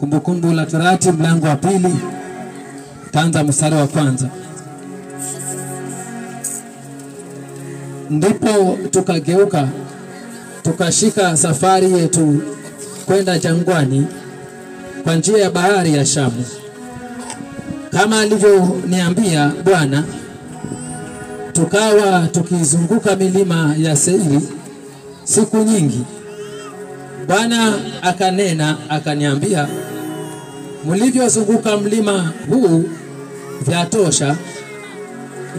Kumbukumbu la Torati mlango wa 2 taanza mstari wa 1. Ndipo tukageuka tukashika safari yetu kwenda jangwani kwa njia ya bahari ya Shamu, kama alivyoniambia Bwana. Tukawa tukizunguka milima ya Seiri siku nyingi. Bwana akanena akaniambia, mlivyozunguka mlima huu vyatosha,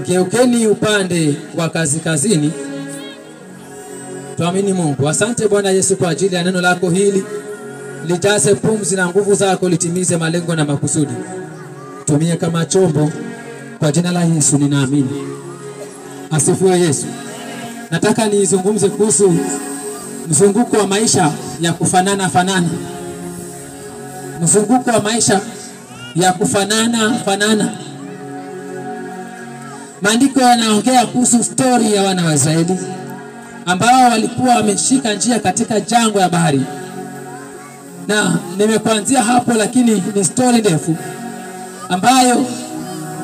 geukeni upande wa kaskazini. Tuamini Mungu. Asante Bwana Yesu kwa ajili ya neno lako hili, lijaze pumzi na nguvu zako, litimize malengo na makusudi. Tumie kama chombo, kwa jina la Yesu ninaamini. Asifiwe Yesu. Nataka nizungumze kuhusu mzunguko wa maisha ya kufanana fanana. Mzunguko wa maisha ya kufanana fanana. Maandiko yanaongea kuhusu story ya wana wa Israeli ambao walikuwa wameshika njia katika jangwa ya bahari. Na nimekuanzia hapo, lakini ni story ndefu ambayo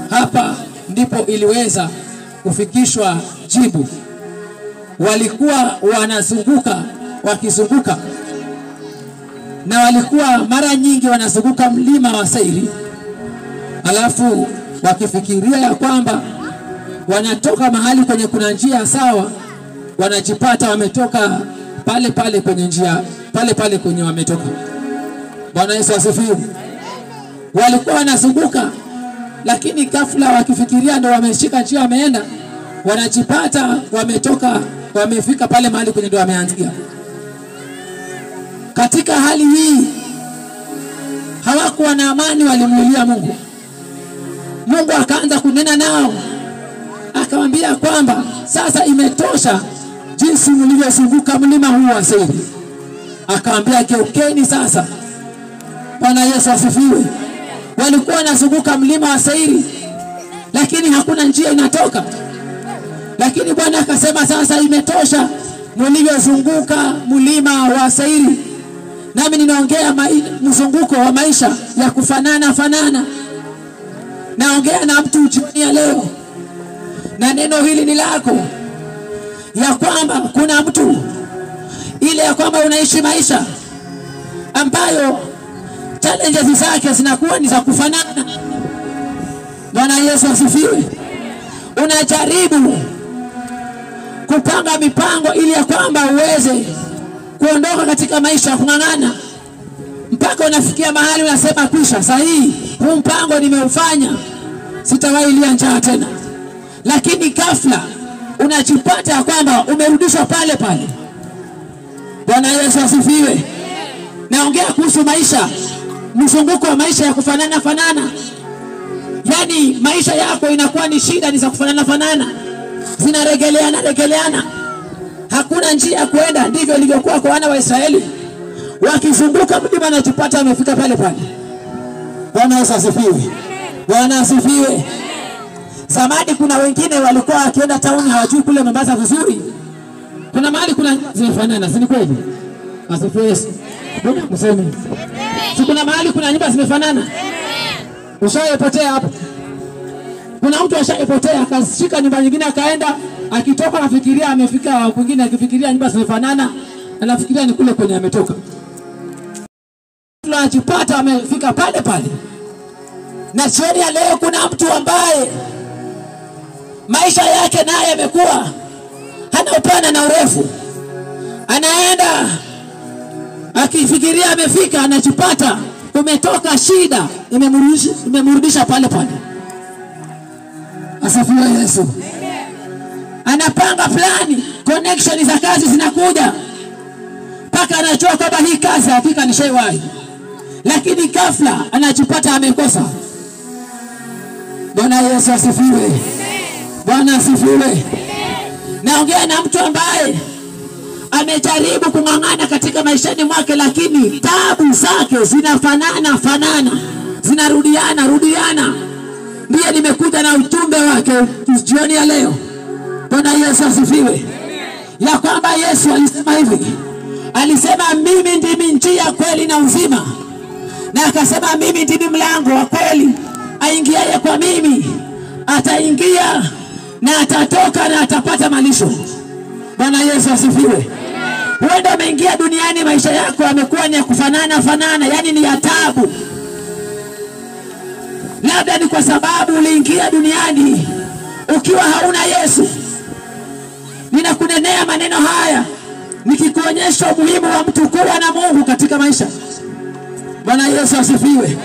hapa ndipo iliweza kufikishwa jibu. Walikuwa wanazunguka, wakizunguka, na walikuwa mara nyingi wanazunguka mlima wa Seiri, alafu wakifikiria ya kwamba wanatoka mahali kwenye kuna njia sawa, wanajipata wametoka pale pale kwenye njia pale pale kwenye wametoka. Bwana Yesu asifiwe. Walikuwa wanazunguka, lakini ghafla wakifikiria ndio wameshika njia wameenda, wanajipata wametoka, wamefika pale mahali kwenye ndio wameanzia. Katika hali hii hawakuwa na amani, walimlilia Mungu. Mungu akaanza kunena nao, akamwambia kwamba sasa imetosha jinsi mlivyozunguka mlima huu wa Seiri. Akamwambia geukeni sasa. Bwana Yesu asifiwe. Walikuwa wanazunguka mlima wa Seiri, lakini hakuna njia inatoka. Lakini Bwana akasema sasa imetosha mlivyozunguka mlima wa Seiri. Nami ninaongea mzunguko wa maisha ya kufanana fanana. Naongea na mtu jioni ya leo, na neno hili ni lako, ya kwamba kuna mtu ile ya kwamba unaishi maisha ambayo challenges zake zinakuwa ni za kufanana. Bwana Yesu asifiwe. Unajaribu kupanga mipango ili ya kwamba uweze kuondoka katika maisha ya kung'ang'ana, mpaka unafikia mahali unasema kwisha, sahihi huu mpango nimeufanya, sitawahi lia njaa tena. Lakini ghafla unajipata ya kwamba umerudishwa pale pale. Bwana Yesu asifiwe. Naongea kuhusu maisha, mzunguko wa maisha ya kufanana fanana. Yani maisha yako inakuwa ni shida, ni za kufanana fanana, zinaregeleana. Hakuna njia ya kwenda. Ndivyo ilivyokuwa kwa wana wa Israeli, wakizunguka mlima na jipata wamefika pale pale. Bwana Yesu asifiwe. Bwana asifiwe. Zamani kuna wengine walikuwa wakienda town hawajui kule Mombasa vizuri, kuna mahali kuna zimefanana, si kweli? Asifiwe Yesu. Bwana mseme. Si kuna mahali kuna nyumba zimefanana? Ushayepotea hapo. Kuna mtu ashayepotea akashika nyumba nyingine akaenda, akitoka afikiria amefika kwingine, akifikiria nyumba zimefanana, anafikiria ni kule kwenye ametoka. Tunajipata amefika pale pale. Na jioni ya leo kuna mtu ambaye maisha yake naye yamekuwa hana upana na urefu. Anaenda akifikiria amefika, anajipata umetoka, shida imemrudisha pale pale. Asifiwe Yesu. Anapanga plani, connection za kazi zinakuja, mpaka anajua kwamba hii kazi hakika nishaiwahi, lakini ghafla anajipata amekosa. Bwana Yesu asifiwe. Bwana asifiwe. Naongea na mtu ambaye amejaribu kung'ang'ana katika maishani mwake, lakini taabu zake zinafanana fanana, zinarudiana. Ndiye nimekuja na ujumbe wake jioni ya leo. Bwana Yesu asifiwe. Ya kwamba Yesu alisema hivi, alisema mimi ndimi njia, kweli na uzima, Na akasema mimi ndimi mlango wa kweli, aingiaye kwa mimi ataingia na atatoka na atapata malisho. Bwana Yesu asifiwe. Huenda umeingia duniani maisha yako yamekuwa ni ya kufanana, yani ni ya taabu. Labda ni kwa sababu uliingia duniani ukiwa hauna Yesu. Ninakunenea maneno haya nikikuonyesha umuhimu wa mtu kuwa na Mungu katika maisha. Bwana Yesu asifiwe.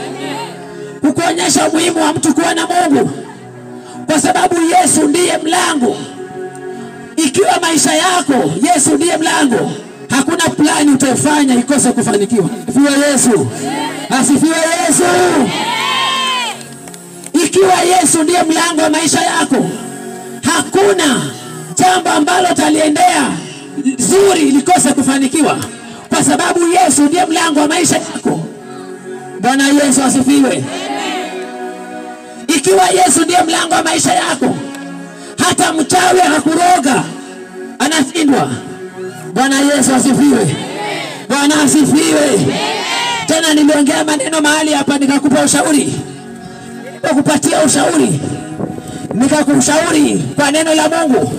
Kukuonyesha umuhimu wa mtu kuwa na Mungu, kwa sababu Yesu ndiye mlango. Ikiwa maisha yako Yesu ndiye mlango, hakuna plani utafanya ikose kufanikiwa. Asifiwe Yesu. Asifiwe Yesu. Ikiwa Yesu ndiye mlango wa maisha yako, hakuna jambo ambalo utaliendea zuri likose kufanikiwa, kwa sababu Yesu ndiye mlango wa maisha yako. Bwana Yesu asifiwe. Ikiwa Yesu ndiye mlango wa maisha yako, hata mchawi akuroga anashindwa. Bwana Yesu asifiwe. Bwana asifiwe. Tena niliongea maneno mahali hapa nikakupa ushauri. Nikupatia ushauri, nikakushauri kwa neno la Mungu,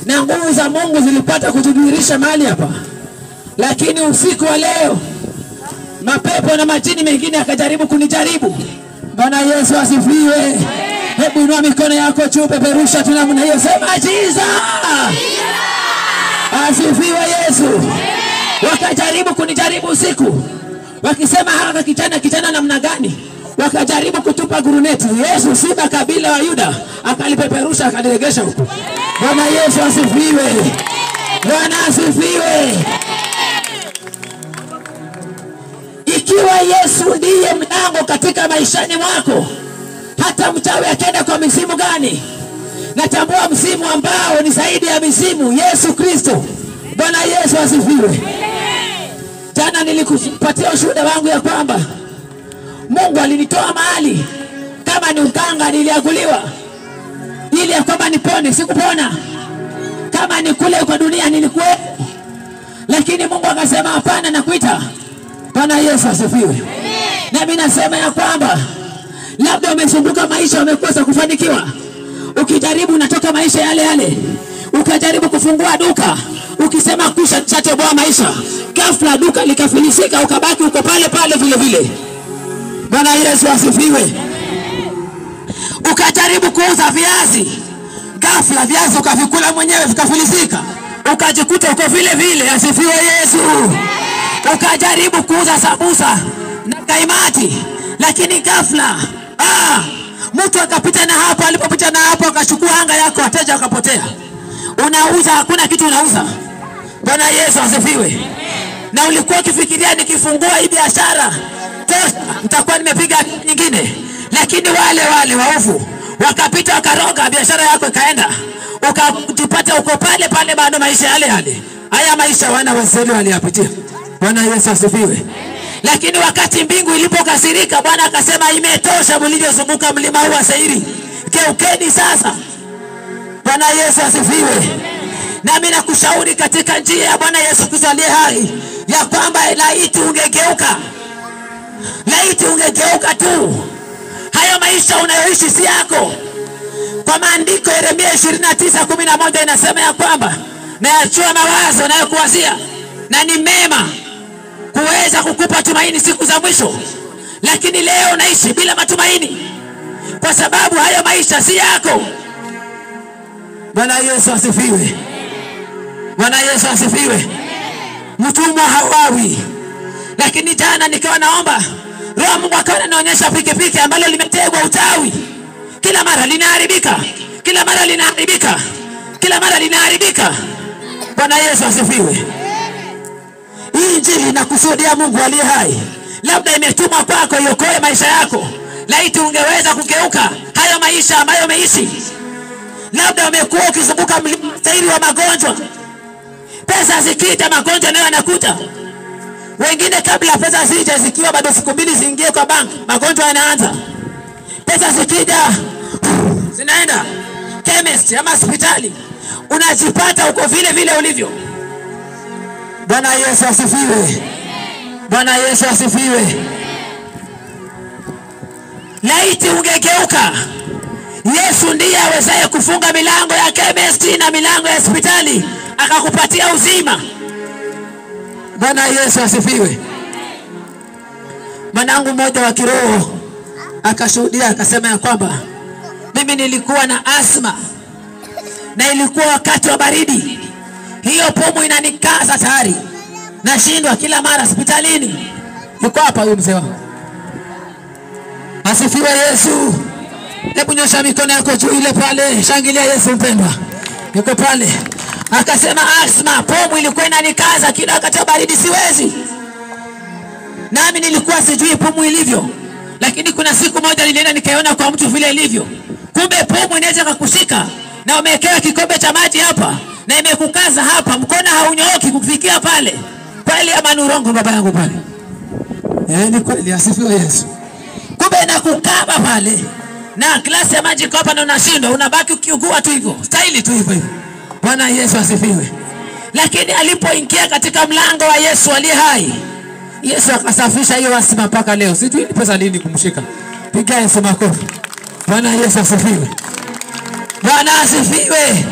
na nguvu za Mungu zilipata kujidhihirisha mahali hapa. Lakini usiku wa leo mapepo na majini mengine akajaribu kunijaribu. Bwana Yesu asifiwe. Hebu inua mikono yako juu, peperusha tu namna hiyo, sema Jesus. Asifiwe Yesu. Wakajaribu kunijaribu usiku, wakisema haka kijana namna gani. Wakajaribu kutupa guruneti. Yesu simba kabila wa Yuda akalipeperusha akaliregesha huko. Bwana Yesu asifiwe. Bwana asifiwe. Ikiwa Yesu ndiye mlango katika maishani mwako, hata mchawi akenda kwa misimu gani, natambua msimu ambao ni zaidi ya misimu, Yesu Kristo. Bwana Yesu asifiwe. Jana nilikupatia ushuhuda wangu ya kwamba Mungu alinitoa mahali, kama ni ukanga niliaguliwa ili ya kwamba nipone, sikupona. Kama ni kule kwa dunia nilikuwa, lakini Mungu akasema hapana, nakuita. Bwana Yesu asifiwe. Na mimi nasema ya kwamba labda umesumbuka maisha, umekosa kufanikiwa. Ukijaribu unatoka maisha yale. Ukajaribu kufungua duka, ukisema kusha chatoboa maisha, ghafla duka likafilisika, ukabaki uko pale vile. Bwana Yesu asifiwe. Ukajaribu kuuza viazi, ghafla viazi ukavikula mwenyewe vikafilisika, ukajikuta uko vile. Asifiwe Yesu. Ukajaribu kuuza sabusa na kaimati, lakini ghafla mtu akapita na hapo, alipopita na hapo akachukua anga yako, wateja wakapotea. Unauza, hakuna kitu unauza. Bwana Yesu asifiwe. Na ulikuwa ukifikiria nikifungua hii biashara nitakuwa nimepiga nyingine, lakini wale waovu wakapita wakaroga, biashara yako ikaenda, ukajipata uko pale bado maisha yale. Haya maisha wana wazee waliyapitia. Bwana Yesu asifiwe. Lakini wakati mbingu ilipokasirika, Bwana akasema imetosha mlivyozunguka mlima huu wa Seiri, geukeni sasa. Bwana Yesu asifiwe. Nami nakushauri katika njia ya Bwana Yesu Kristo aliye hai, ya kwamba laiti ungegeuka tu. Hayo maisha unayoishi si yako. Kwa maandiko Yeremia 29:11 inasema ya kwamba nayajua mawazo nayokuwazia, na ni mema, kuweza kukupa tumaini siku za mwisho. Lakini leo unaishi bila matumaini, kwa sababu hayo maisha si yako. Bwana Yesu asifiwe. Bwana Yesu asifiwe. Mtumwa hawawi. Lakini jana nikawa naomba, Roho Mungu akawa ananionyesha pikipiki ambalo limetegwa uchawi. Kila mara linaharibika. Bwana Yesu asifiwe. Hii injili inakusudia Mungu aliye hai, labda imetumwa kwako iokoe maisha yako. Laiti ungeweza kugeuka hayo maisha ambayo umeishi. Labda umekuwa ukizunguka mlima wa magonjwa, pesa zikita magonjwa nayo yanakuja. Wengine kabla pesa zije, zikiwa bado siku 2 ziingie kwa bank, magonjwa yanaanza. Pesa zikija zinaenda chemist ama hospitali, unajipata uko vile ulivyo. Bwana Yesu asifiwe. Bwana Yesu asifiwe. laiti ungegeuka. Yesu ndiye awezaye kufunga milango ya chemist na milango ya hospitali akakupatia uzima. Bwana Yesu asifiwe. Mwanangu mmoja wa kiroho akashuhudia akasema ya kwamba mimi nilikuwa na asma na ilikuwa wakati wa baridi. Hiyo pumu inanikaza tayari. Nashindwa kila mara hospitalini. Yuko hapa huyu mzee wangu. Asifiwe Yesu. Hebu nyosha mikono yako juu ile pale. Shangilia Yesu mpendwa. Yuko pale. Akasema asma, pumu ilikuwa inanikaza kila wakati wa baridi siwezi. Nami nilikuwa sijui pumu ilivyo. Lakini kuna siku moja nilienda nikaiona kwa mtu vile ilivyo. Kumbe pumu inaweza kukushika na umewekewa kikombe cha maji hapa na imekukaza hapa, mkono haunyooki kufikia pale. Kweli ama nurongo baba yangu pale? Ni kweli. Asifiwe Yesu. Kumbe inakukaba pale na glasi ya maji kwa hapa na unashindwa, unabaki ukiugua tu hivyo. Staili tu hivyo. Bwana Yesu asifiwe. Lakini alipoingia katika mlango wa Yesu aliye hai, Yesu akasafisha hiyo asma mpaka leo. Sijui ni pesa lini kumshika. Piga Yesu makofi. Bwana Yesu asifiwe. Bwana asifiwe.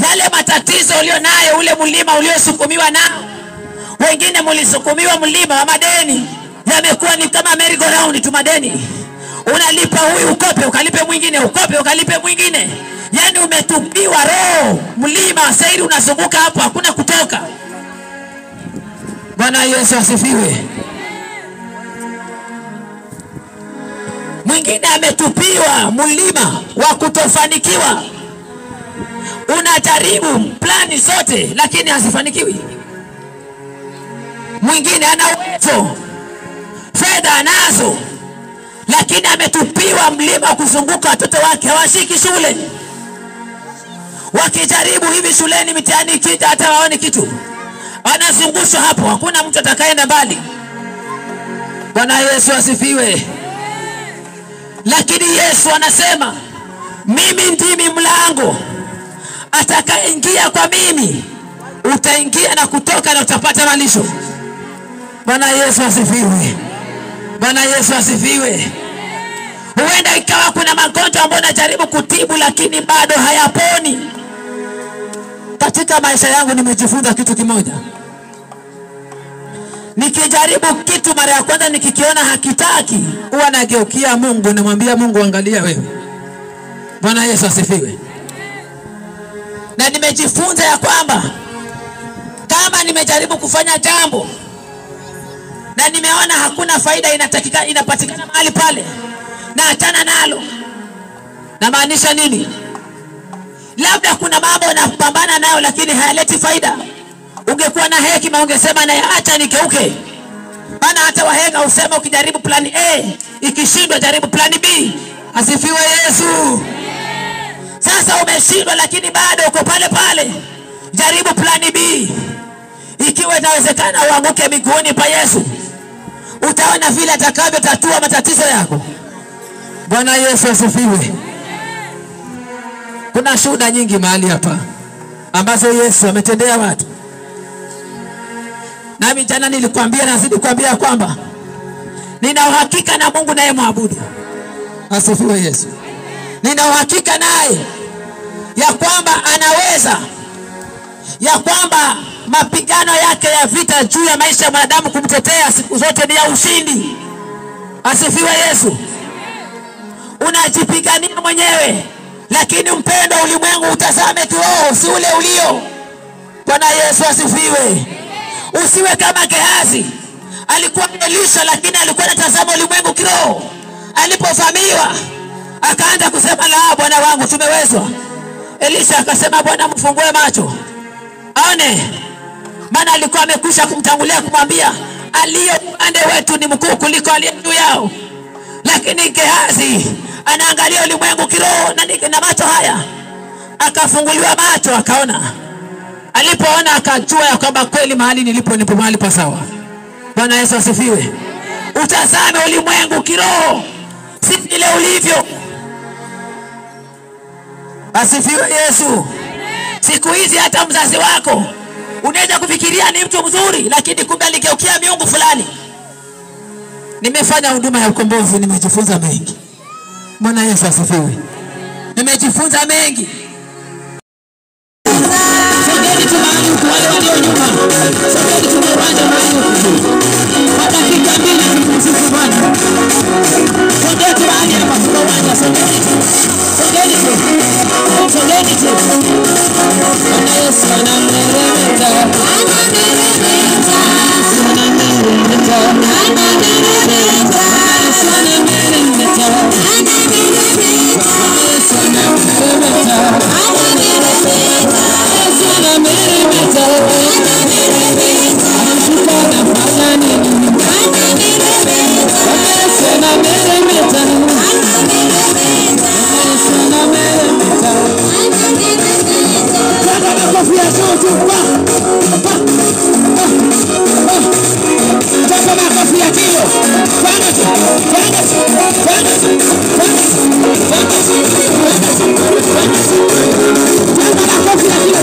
Yale matatizo ulionayo, ule mlima uliosukumiwa nao, wengine mlisukumiwa mlima wa madeni, yamekuwa ni kama merry go round tu madeni. Unalipa huyu ukope ukalipe mwingine, ukope ukalipe mwingine. Yani umetupiwa roho mlima sairi unazunguka hapo hakuna kutoka. Bwana Yesu asifiwe. Mwingine ametupiwa mlima wa kutofanikiwa. Unajaribu plani zote lakini hazifanikiwi. Mwingine ana uwezo, fedha anazo, lakini ametupiwa mlima kuzunguka watoto wake hawashiki shule. Wakijaribu hivi shuleni mitihani ikija hata waone kitu. Wanazungushwa hapo, hakuna mtu atakayeenda mbali. Bwana Yesu asifiwe. Lakini Yesu anasema mimi ndimi mlango. Atakayeingia kwa mimi utaingia na kutoka na utapata malisho. Bwana Yesu asifiwe. Bwana Yesu asifiwe. Huenda ikawa kuna magonjwa ambayo najaribu kutibu lakini bado hayaponi. Katika maisha yangu nimejifunza kitu kimoja. Nikijaribu kitu mara ya kwanza nikikiona hakitaki, huwa nageukia Mungu na mwambia Mungu angalia wewe. Bwana Yesu asifiwe. Na nimejifunza ya kwamba kama nimejaribu kufanya jambo na nimeona hakuna faida inapatikana mahali pale, na achana nalo. Na maanisha nini? Labda kuna mambo unapambana nayo lakini hayaleti faida. Ungekuwa na hekima ungesema na acha nikeuke. Maana hata wahenga usema ukijaribu plan A ikishindwa jaribu plan B. Asifiwe Yesu. Sasa umeshindwa lakini bado uko pale pale, jaribu plan B. Ikiwa inawezekana uanguke miguuni pa Yesu, utaona vile atakavyotatua matatizo yako. Bwana Yesu asifiwe. Kuna shuhuda nyingi mahali hapa ambazo Yesu ametendea watu. Nami jana nilikwambia na nazidi kuambia kwamba nina uhakika na Mungu naye muabudu. Asifiwe Yesu. Nina uhakika naye ya kwamba anaweza, ya kwamba mapigano yake ya vita juu ya maisha ya mwanadamu kumtetea siku zote ni ya ushindi. Asifiwe Yesu. Unajipigania mwenyewe lakini mpendo ulimwengu utazame kiroho, si ule ulio. Bwana Yesu asifiwe. Usiwe kama Gehazi. Alikuwa Elisha lakini alikuwa anatazama ulimwengu kiroho. Alipofamiwa akaanza kusema la bwana wangu tumewezwa. Elisha akasema Bwana mfungue macho aone, maana alikuwa amekwisha kumtangulia kumwambia aliye upande wetu ni mkuu kuliko aliye juu yao. Lakini Gehazi anaangalia ulimwengu kiroho na macho haya. Akafunguliwa macho akaona. Alipoona akajua ya kwamba kweli mahali nilipo nipo mahali pa sawa. Bwana Yesu asifiwe. Utazame ulimwengu kiroho, si vile ulivyo. Asifiwe Yesu. Siku hizi hata mzazi wako unaweza kufikiria ni mtu mzuri lakini kumbe aligeukia miungu fulani. Nimefanya huduma ya ukombozi, nimejifunza mengi. Bwana Yesu asifiwe. Nimejifunza mengi. Sogeni tu mahali huku, wale walio nyuma. Sogeni tu uwanja mahali huku. Kwa dakika 2 tumsifu Bwana. Sogeni tu mahali hapa kwa uwanja, sogeni tu. Sogeni tu. Sogeni tu. Bwana Yesu anameremeta. Anameremeta. Anameremeta. Anameremeta. Yesu anameremeta. Anameremeta. Yesu anameremeta. Anameremeta. Yesu anameremeta. Anameremeta. Anashuka anafanya nini? Anameremeta. Yesu anameremeta. Anameremeta. Yesu anameremeta. Anameremeta. Kaka makofi ya juu pa. Kaka makofi ya kilo. Fanya tu. Fanya tu. Fanya tu. Fanya tu. Fanya tu. Fanya tu. Kaka makofi ya kilo.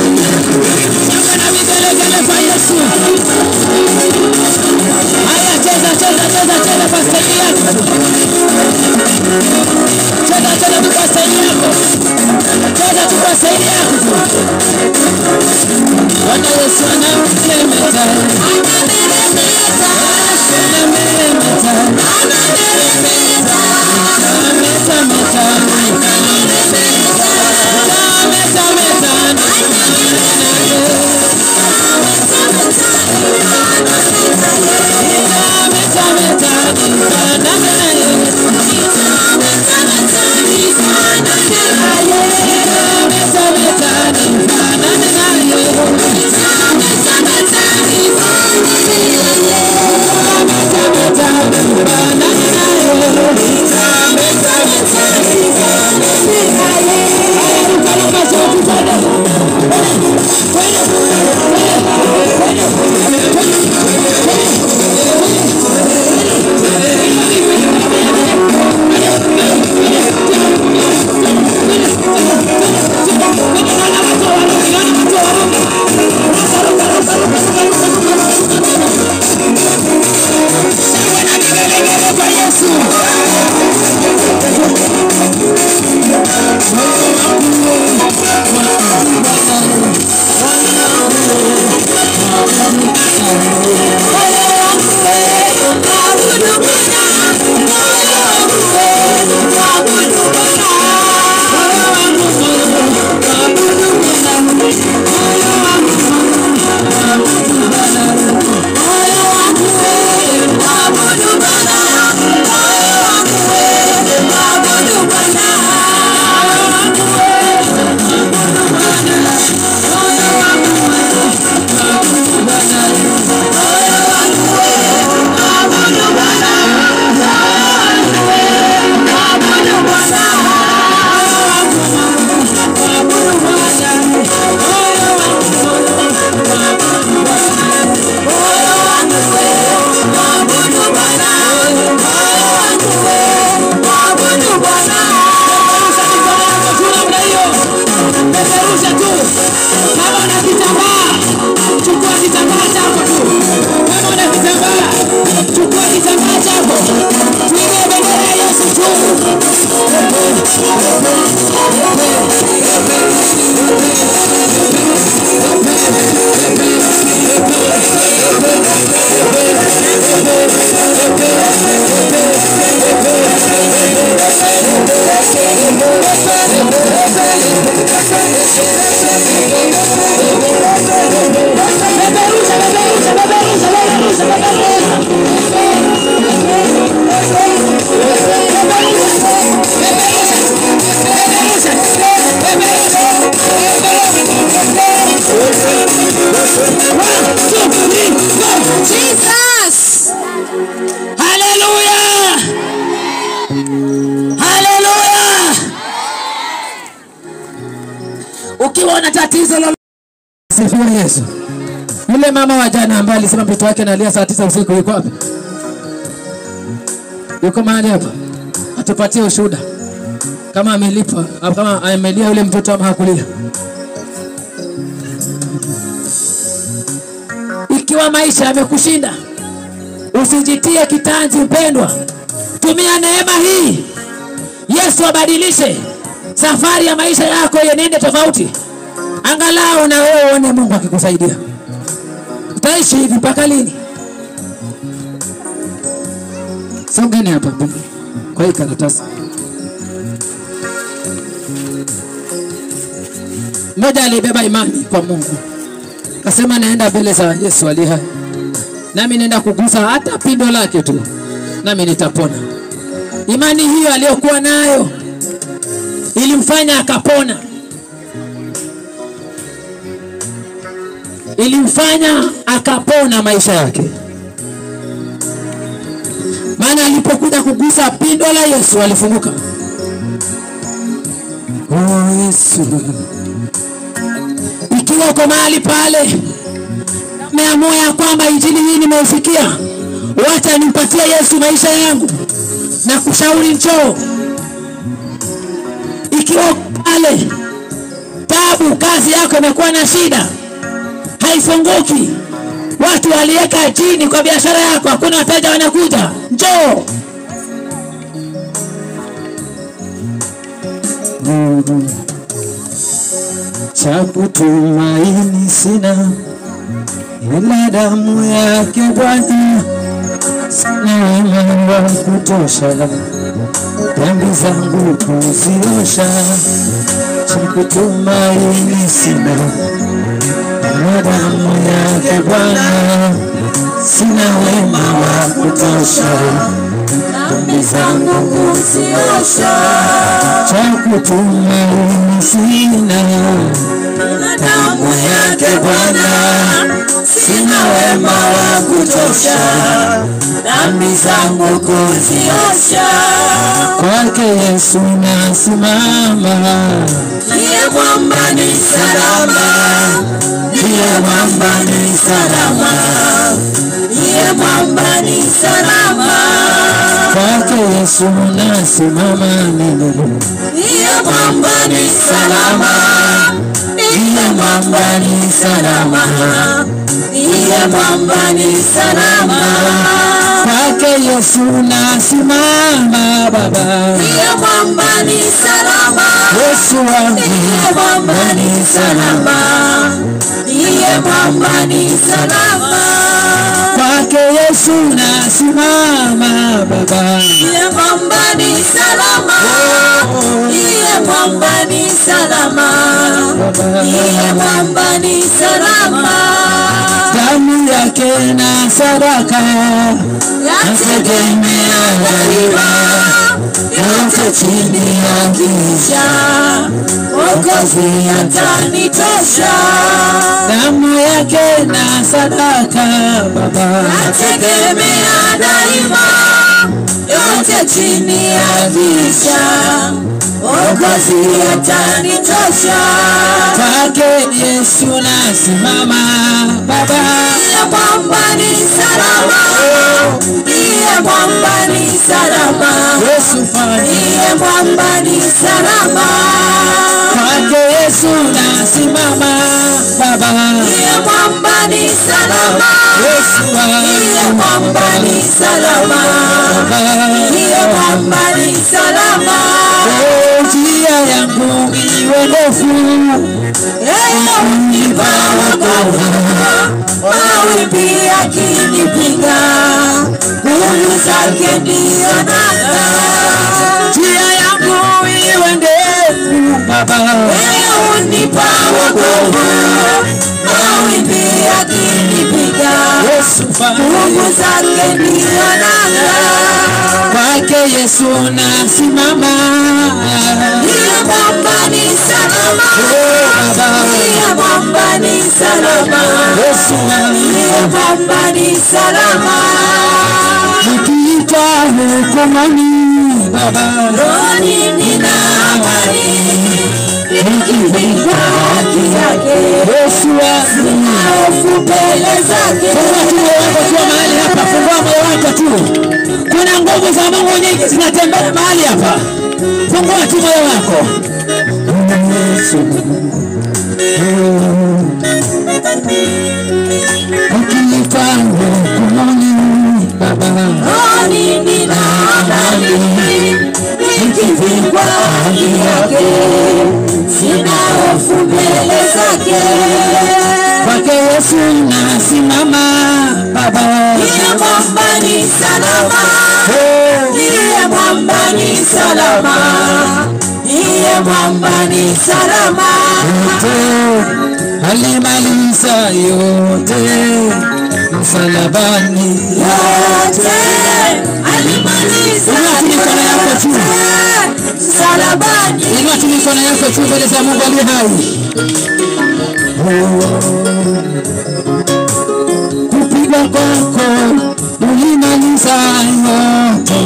Kaka na vigelegele kwa Yesu. Haya, cheza kwa staili yako. Cheza tu kwa staili yako. Cheza tu kwa staili yako. Bwana Yesu anameremeta. Anameremeta. Anameremeta. Anameremeta. Anameremeta. Ukiwa na tatizo la sifiwe Yesu. Yule mama wa jana ambaye alisema mtoto wake analia saa 9 usiku yuko wapi? Yuko mahali hapa. Atupatie ushuhuda. kama amelipa au kama amelia yule mtoto ama hakulia. Ikiwa maisha yamekushinda, usijitie kitanzi mpendwa. Tumia neema hii. Yesu abadilishe safari ya maisha yako iende tofauti. Angalau na wewe uone Mungu akikusaidia. Utaishi hivi mpaka lini? Songeni hapa kwa hii karatasi. Mmoja alibeba imani kwa Mungu. Akasema naenda mbele za Yesu aliye hai. Nami naenda kugusa hata pindo lake tu. Nami nitapona. Imani hiyo aliyokuwa nayo ilimfanya akapona. Ilimfanya akapona maisha yake. Maana alipokuja kugusa pindo la Yesu alifunguka. Oh Yesu. Ikiwa uko mahali pale umeamua kwamba injili hii nimeufikia, wacha nimpatie Yesu maisha yangu, na kushauri njoo. Ikiwa pale tabu, kazi yako imekuwa na shida, haifunguki, watu waliweka chini kwa biashara yako, hakuna wateja wanakuja, njoo. Cha kutumaini sina ila damu yake Bwana, sina wema wa kutosha dhambi zangu kuziosha. Cha kutumaini sina ila damu yake Bwana, sina wema wa kutosha dhambi zangu kuziosha. Cha kutumaini sina damu yake Bwana, sina wema wa kutosha dhambi zangu kuziosha. Kwake Yesu nasimama, ndiye mwamba ni salama, ndiye mwamba ni salama, ndiye mwamba ni salama. Kwake Yesu nasimama mimi, ndiye mwamba ni salama, ndiye mwamba ni salama, ndiye mwamba ni salama. Kwake Yesu nasimama Baba, ndiye mwamba ni salama, Yesu wangu ndiye mwamba ni salama, ndiye mwamba ni salama. Kwake Yesu nasimama Baba, ndiye mwamba ni salama, ndiye mwamba ni salama, ndiye mwamba ni salama. Damu yake na sadaka nategemea daima, yote chini ya giza Mwokozi atanitosha. Damu yake na sadaka Baba nategemea daima, yote chini ya giza Mwokozi atanitosha. Kwake Yesu nasimama Baba, ndiye mwamba ni salama, ndiye mwamba ni salama, Yesu ndiye mwamba ni salama. Kwake Yesu nasimama Baba, ndiye mwamba ni salama, Yesu ndiye mwamba ni salama, ndiye mwamba ni salama. Njia yangu iwe ndefu, yeye unipa wokovu, mawimbi yakinipiga, nguvu zake ndiyo nanga. Njia yangu iwe ndefu Baba, yeye unipa wokovu, mawimbi yakinipiga, nguvu zake ndiyo nanga. Kwake Yesu nasimama, ndiye mwamba ni salama, ndiye mwamba ni salama, ndiye mwamba ni salama. Nikiitwa hukumani Baba, rohoni nina amani, nikipinga haki yake Yesu sina hofu mbele zake. Fungua mahali hapa, fungua moyo wako tu. Kuna nguvu za Mungu nyingi zinatembea mahali hapa. Fungua tu moyo wako. Ukifanya kumoni Baba, nini na nani nikivikwa haki yake, sina hofu mbele zake. kwake Yesu nasimama Baba. Niye mwamba ni salama, niye mwamba ni salama, niye mwamba ni salama. Alimaliza yote msalabani, yote alimaliza yote msalabani. Inua tu mikono yako juu mbele za Mungu aliye hai. Kupigwa kwako ulimaliza yote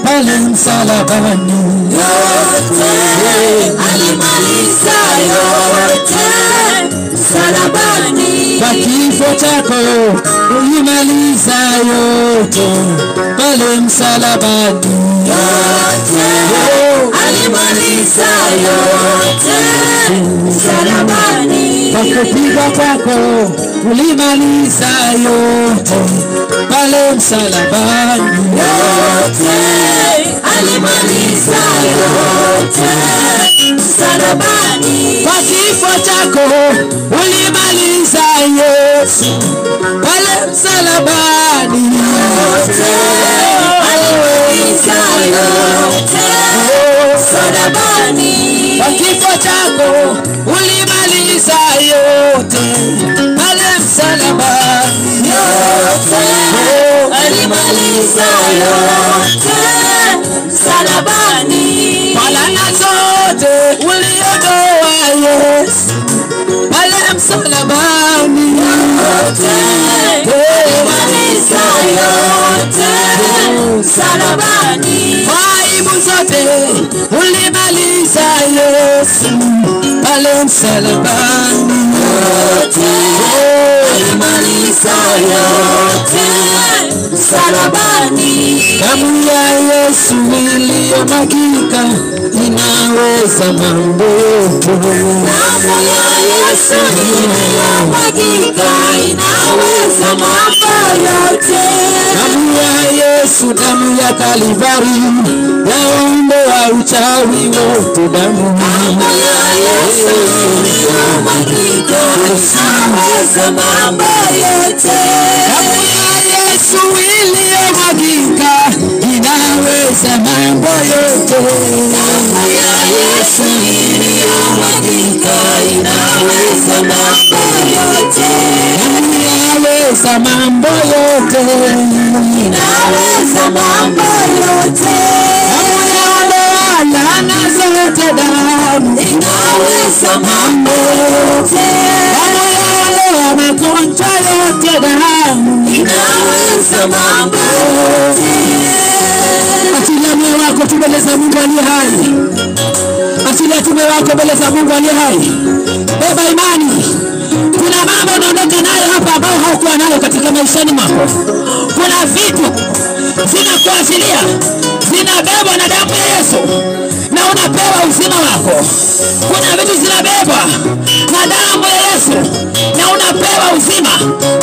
pale msalabani, yote alimaliza yote msalabani. Kwa kifo chako ulimaliza yote pale msalabani, yote alimaliza yote msalabani. Kwa kupigwa kwako ulimaliza yote pale msalabani, yote alimaliza yote msalabani. Kwa kifo chako ulimaliza Yesu pale msalabani, yote alimaliza yote msalabani. Kwa kifo chako ulimaliza yote pale msalabani, yote alimaliza yote msalabani. Kwa laana zote uliondoa Yesu pale msalabani, yote alimaliza yote msalabani. Kwa aibu zote ulimaliza Yesu pale msalabani, yote alimaliza yote msalabani. Damu ya Yesu iliyomwagika inaweza mambo yote. Damu ya Yesu iliyomwagika inaweza mambo yote. Damu ya Yesu, damu ya Kalvari yaondoa uchawi wote. Damu ya Yesu iliyomwagika inaweza mambo yote. Damu ya Yesu iliyomwagika inaweza mambo yote. Damu ya Yesu iliyomwagika inaweza mambo yote. Inaweza mambo yote. Inaweza mambo yote. Damu yaondoa laana zote. Damu inaweza mambo yote. Damu yaondoa magonjwa yote. Damu inaweza mambo yote. Achilia moyo wako tu mbele za Mungu aliye hai. Achilia tu moyo wako mbele za Mungu aliye hai. Beba imani. Kuna mambo unaondoka nayo hapa ambao haukuwa nayo katika maishani mwako. Kuna vitu zinakuachilia, zinabebwa na damu ya Yesu na unapewa uzima wako. Kuna vitu zinabebwa na damu ya Yesu na unapewa uzima,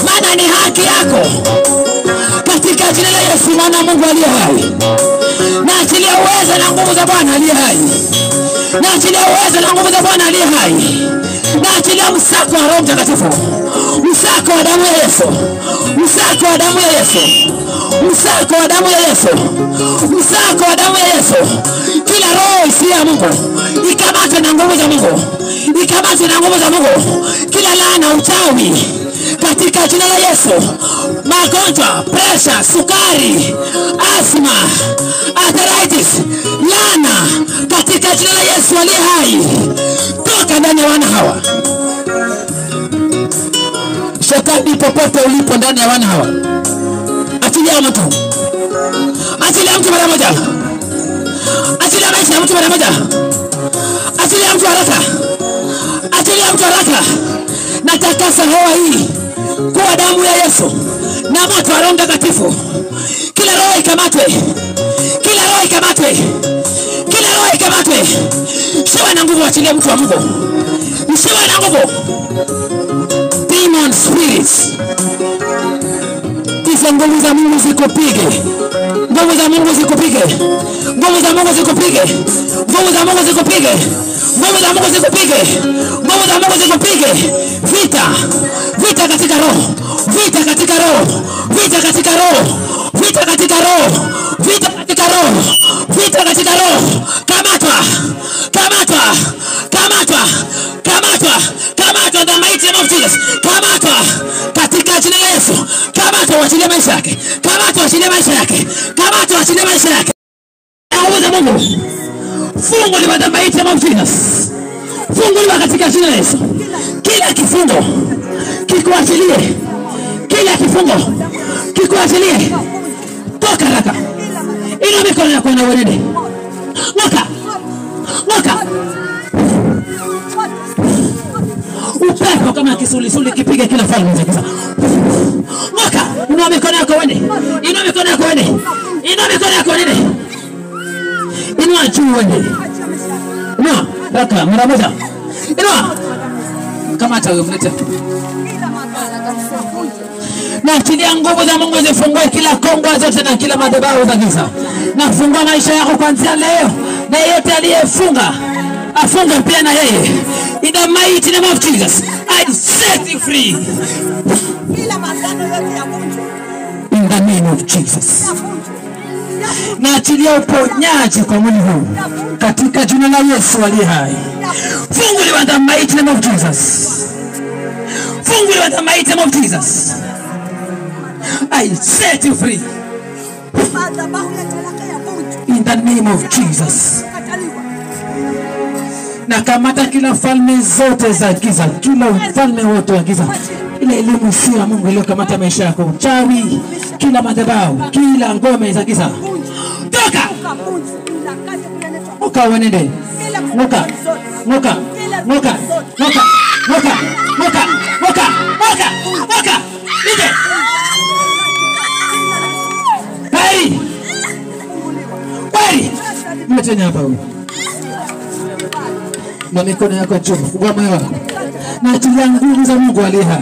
maana ni haki yako. Katika jina la Yesu mwana Mungu aliye hai, na achilia uwezo na nguvu za Bwana aliye hai, na achilia uwezo na nguvu za Bwana aliye hai, na achilia msako wa Roho Mtakatifu, msako wa damu ya Yesu, msako wa damu ya Yesu, msako wa damu ya Yesu, msako wa damu ya Yesu. Kila roho isiyo ya Mungu ikamate na nguvu za Mungu, ikamate na nguvu za Mungu. Kila laana, uchawi katika jina la Yesu, magonjwa, pressure, sukari, asma, arthritis, laana katika jina la Yesu aliye hai, toka ndani ya wana hawa. Shetani popote ulipo ndani ya wana hawa, achilia mtu, achilia mtu mara moja, achilia maisha ya mtu mara moja, achilia mtu haraka, achilia mtu haraka. Natakasa hewa hii kwa damu ya Yesu na moto wa Roho Mtakatifu. Kila roho ikamatwe, kila roho ikamatwe, kila roho Roho ikamatwe. Usiwe na nguvu, achilia mtu wa Mungu. Usiwe na nguvu. Demon spirits. Hizo nguvu za Mungu zikupige. Nguvu za Mungu zikupige. Nguvu za Mungu zikupige. Nguvu za Mungu zikupige. Nguvu za Mungu zikupige. Nguvu za Mungu zikupige. Vita. Vita katika roho. Vita katika roho. Vita katika roho. Vita katika roho. Vita katika roho. Vita katika roho. Kamatwa. Kamatwa. Kamatwa. Kamatwa. Kamatwa the mighty name of Jesus. Kamatwa katika jina la Yesu. Kamatwa, wachilie maisha yake. Kamatwa, wachilie maisha yake. Kamatwa, wachilie maisha yake. Nauza Mungu. Funguliwa the mighty name of Jesus. Funguliwa katika jina la Yesu. Kila kifungo kikuachilie. Kila kifungo kikuachilie. Toka haraka. Ina mikono yako na uende. Ngoka. Ngoka. Upepo kama kisulisuli kipige kila falme za giza. Ngoka. Inua mikono yako uende. Inua mikono yako uende. Inua mikono yako uende. Inua juu uende. Inua. Raka mara moja. Inua. Kamata huyo mlete. Na achilia nguvu za Mungu zifungue kila kongwa zote na kila madhabahu za giza. Na fungua maisha yako kuanzia leo. Na yeyote aliyefunga afunge pia na yeye. In the mighty name of Jesus, I set you free. In the name of Jesus. Na achilia uponyaji kwa mwili huu katika jina la Yesu aliye hai. Funguliwa in the mighty name of Jesus. Funguliwa in the mighty name of Jesus. I set you free. In the name of Jesus. Na kamata kila falme zote za giza, kila ufalme wote wa giza, ile elimu isiyo ya Mungu iliyokamata maisha yako, uchawi, kila madhabahu, kila ngome za giza, toka! Ngoka uenende. Ngoka. Ngoka. Ngoka. Ngoka. Ngoka. Ngoka. Ngoka. Ngoka. Ngoka. Nije. Hai. Hai. Mleteni hapa huyu. Na mikono yako juu, fungua moyo wako. Na achilia nguvu za Mungu aliye hai.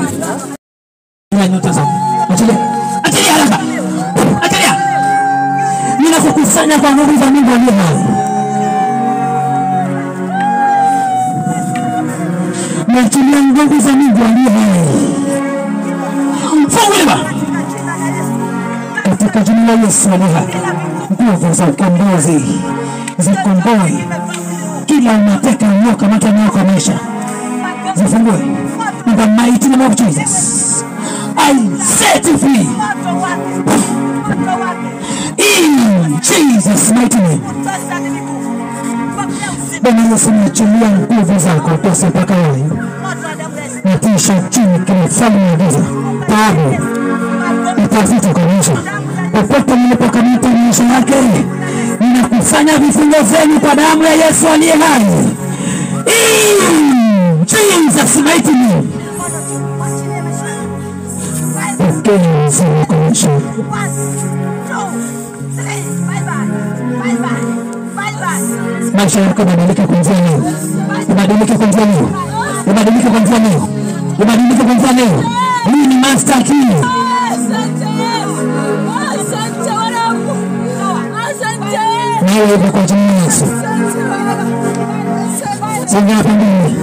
Na nyota zako. Achilia. Achilia haraka. Achilia. Ninakukusanya kwa nguvu za Mungu aliye hai. Na achilia nguvu za Mungu aliye hai. Funguliwa. Katika jina la Yesu aliye hai. Nguvu za ukombozi zikomboe kila unateka nyoka mata nyoka maisha zifungue. In the mighty name of Jesus, I set you free. In Jesus mighty name. Bwana Yesu, niachilia nguvu zako tosa mpaka wewe. Natisha chini kila falme ya giza. Taabu itafita kwa maisha. Popote mlipokamata maisha yake, ninakusanya vifungo vyenu kwa damu ya Yesu aliye hai. In Jesus mighty name. Okay, mzima kwa maisha. Maisha yako badilika kuanzia leo. Badilika kuanzia leo. Badilika kuanzia leo. Badilika kuanzia leo. Hii ni master key. Nawe uko kwa jina la Yesu. Songa hapa mbele.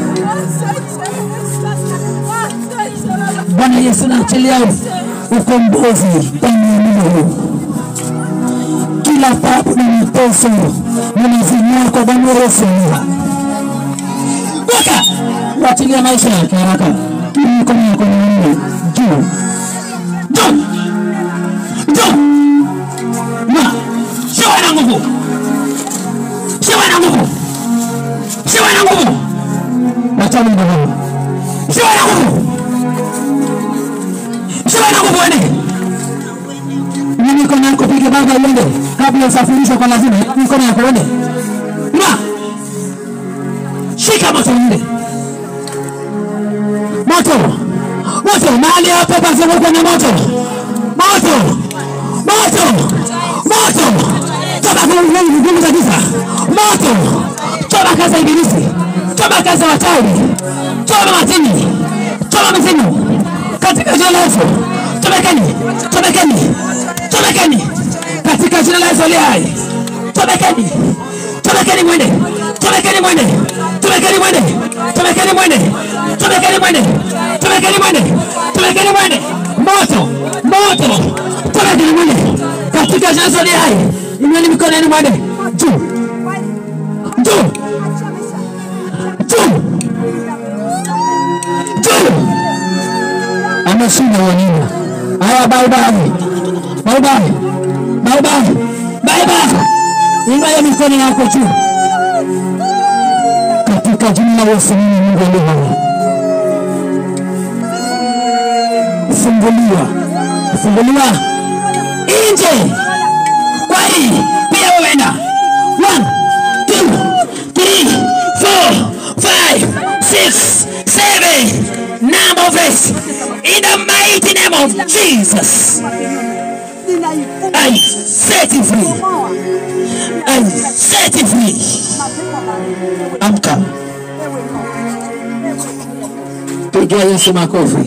Bwana Yesu, naachilia ukombozi ndani ya mwili huu. Kila papu na mitoso ninazimua kwa damu ya Yesu. Waka! Waachilia maisha yake haraka. Mkono wako na juu. Juu! Juu! Ma! Shiwa na nguvu! Shiwa na nguvu! Shiwa na nguvu! Wacha Mungu nguvu! Shiwa na nguvu! Shiwa na nguvu wene! Mikono yako pige baba uende kabla usafirishwe kwa lazima. Mikono yako uende. Ma! Shika moto uende. Moto! Moto! Mahali hapa pazunguka na moto! Moto! Moto! Moto! Toka nguvu za giza! Moto! za ibilisi, choma kazi za wachawi, choma matini, choma mizimu katika jina la Yesu. Chomekeni, chomekeni, chomekeni katika jina la Yesu aliye hai. Chomekeni, chomekeni mwende, chomekeni mwende, chomekeni mwende, chomekeni mwende, chomekeni mwende, chomekeni mwende, chomekeni mwende, moto, moto, chomekeni mwende katika jina la Yesu aliye hai. Inueni mikono yenu mwende juu, juu, juu, juu. Ameshinda wanina. Haya, bye bye, bye bye, bye bye, bye bye. Inua mikono yako juu katika jina la Yesu. Mungu aliye hai, funguliwa, funguliwa nje kwa hii pia wewe. 1 2 3 4 5 6 7 number of us in the mighty name of Jesus. I set you free. I set you free. Amka. Pigia Yesu makofi.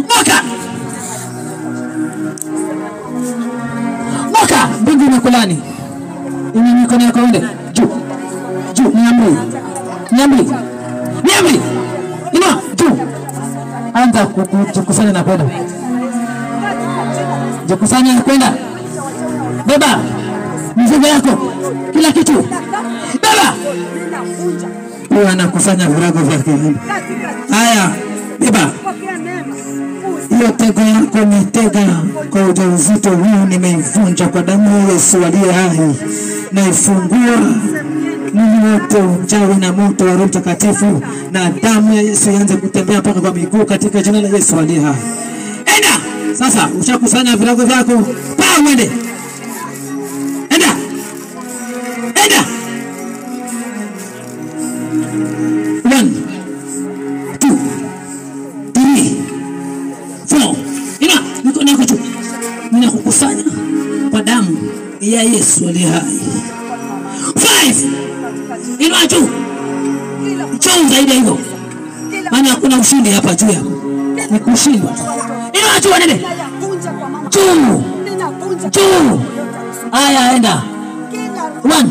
Moka. Moka. Mbingu inakulani. Ina mikono yako wende. Juu. Juu. Niamri. Niamri. Niamri. Ina. Juu. Anza kukusanya na kwenda. Jikusanya na kwenda. Beba mizigo yako, kila kitu. Beba. Huyu anakusanya virago vyake. Haya, beba. Hiyo tego yako umetega kwa ujauzito huu nimeivunja kwa damu ya Yesu aliye hai. Naifungua mwili wote ujawe na moto wa Roho Mtakatifu, na damu ya Yesu ianze kutembea mpaka kwa miguu katika jina la Yesu aliye hai. Enda! Sasa ushakusanya virago vyako, paa mwende. Enda! Enda! 1 2 3 4. Ina mikono yako juu. Ninakukusanya kwa damu ya Yesu aliye hai. 5. Ina juu. Chonga zaidi hivyo. Maana hakuna ushindi hapa juu yako. Ni kushindwa. Ina juu nene. Juu. Juu. Aya, enda. 1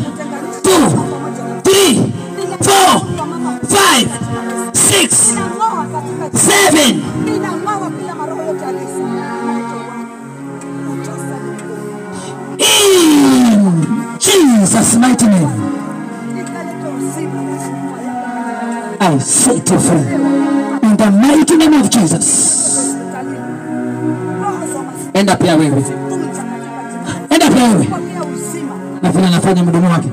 2 3 4 5 6 7. In Jesus' mighty name, I set you free in the mighty name of Jesus. Enda pia wewe, enda pia wewe. Na vile anafanya mdomo wake.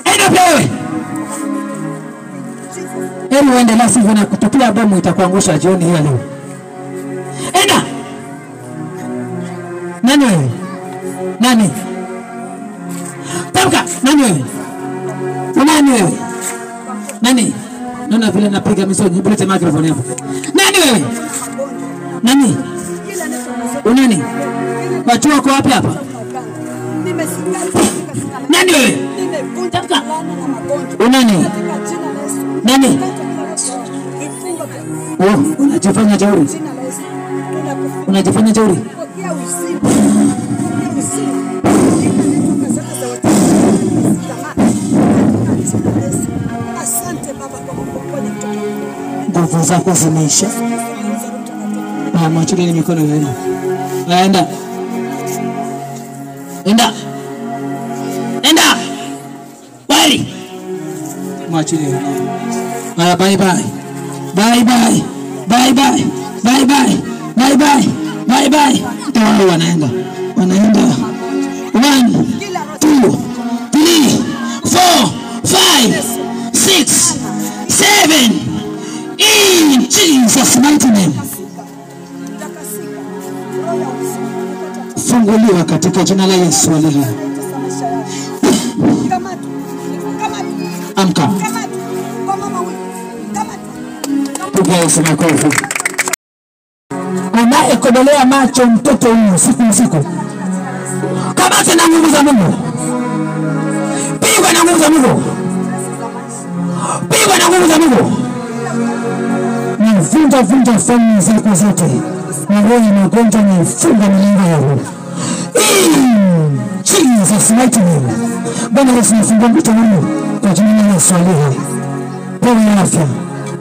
Enda pia wewe. Hebu uende, la sivyo na kutupia bomu itakuangusha jioni hii leo. Enda. Nani wewe? Nani? Tamka, nani wewe? Nani wewe? Nani? Naona vile napiga misoni, hebu leta microphone hapo. Nani wewe? Nani? Unani? Watu wako wapi hapa? Nani wewe? Tamka. Unani? Nani? Oh, unajifanya jeuri. Unajifanya jeuri. Nguvu zako zimeisha. Mwachilieni mikono yenu. Enda. Enda. Enda. Wali. Mwachilieni. Haya, bye bye. Bye bye. Bye bye. Bye bye. Bye bye. Bye bye. Ndio wanaenda. Wanaenda. 1 2 3 4 5 6 7. In Jesus' mighty name. Funguliwa katika jina la Yesu aliye hai. Amka. Pigia Yesu makofi. Unayekodoa kumkodolea macho mtoto huyu siku. Kamata na nguvu za Mungu. Pigwa na nguvu za Mungu. Pigwa na nguvu za Mungu. Vunja falme zako zote. Na roho ya magonjwa nifunga milango yao. Jesus mighty name. Bwana Yesu nafungua mtoto huyu kwa jina la Yesu aliye hai. Pewe afya.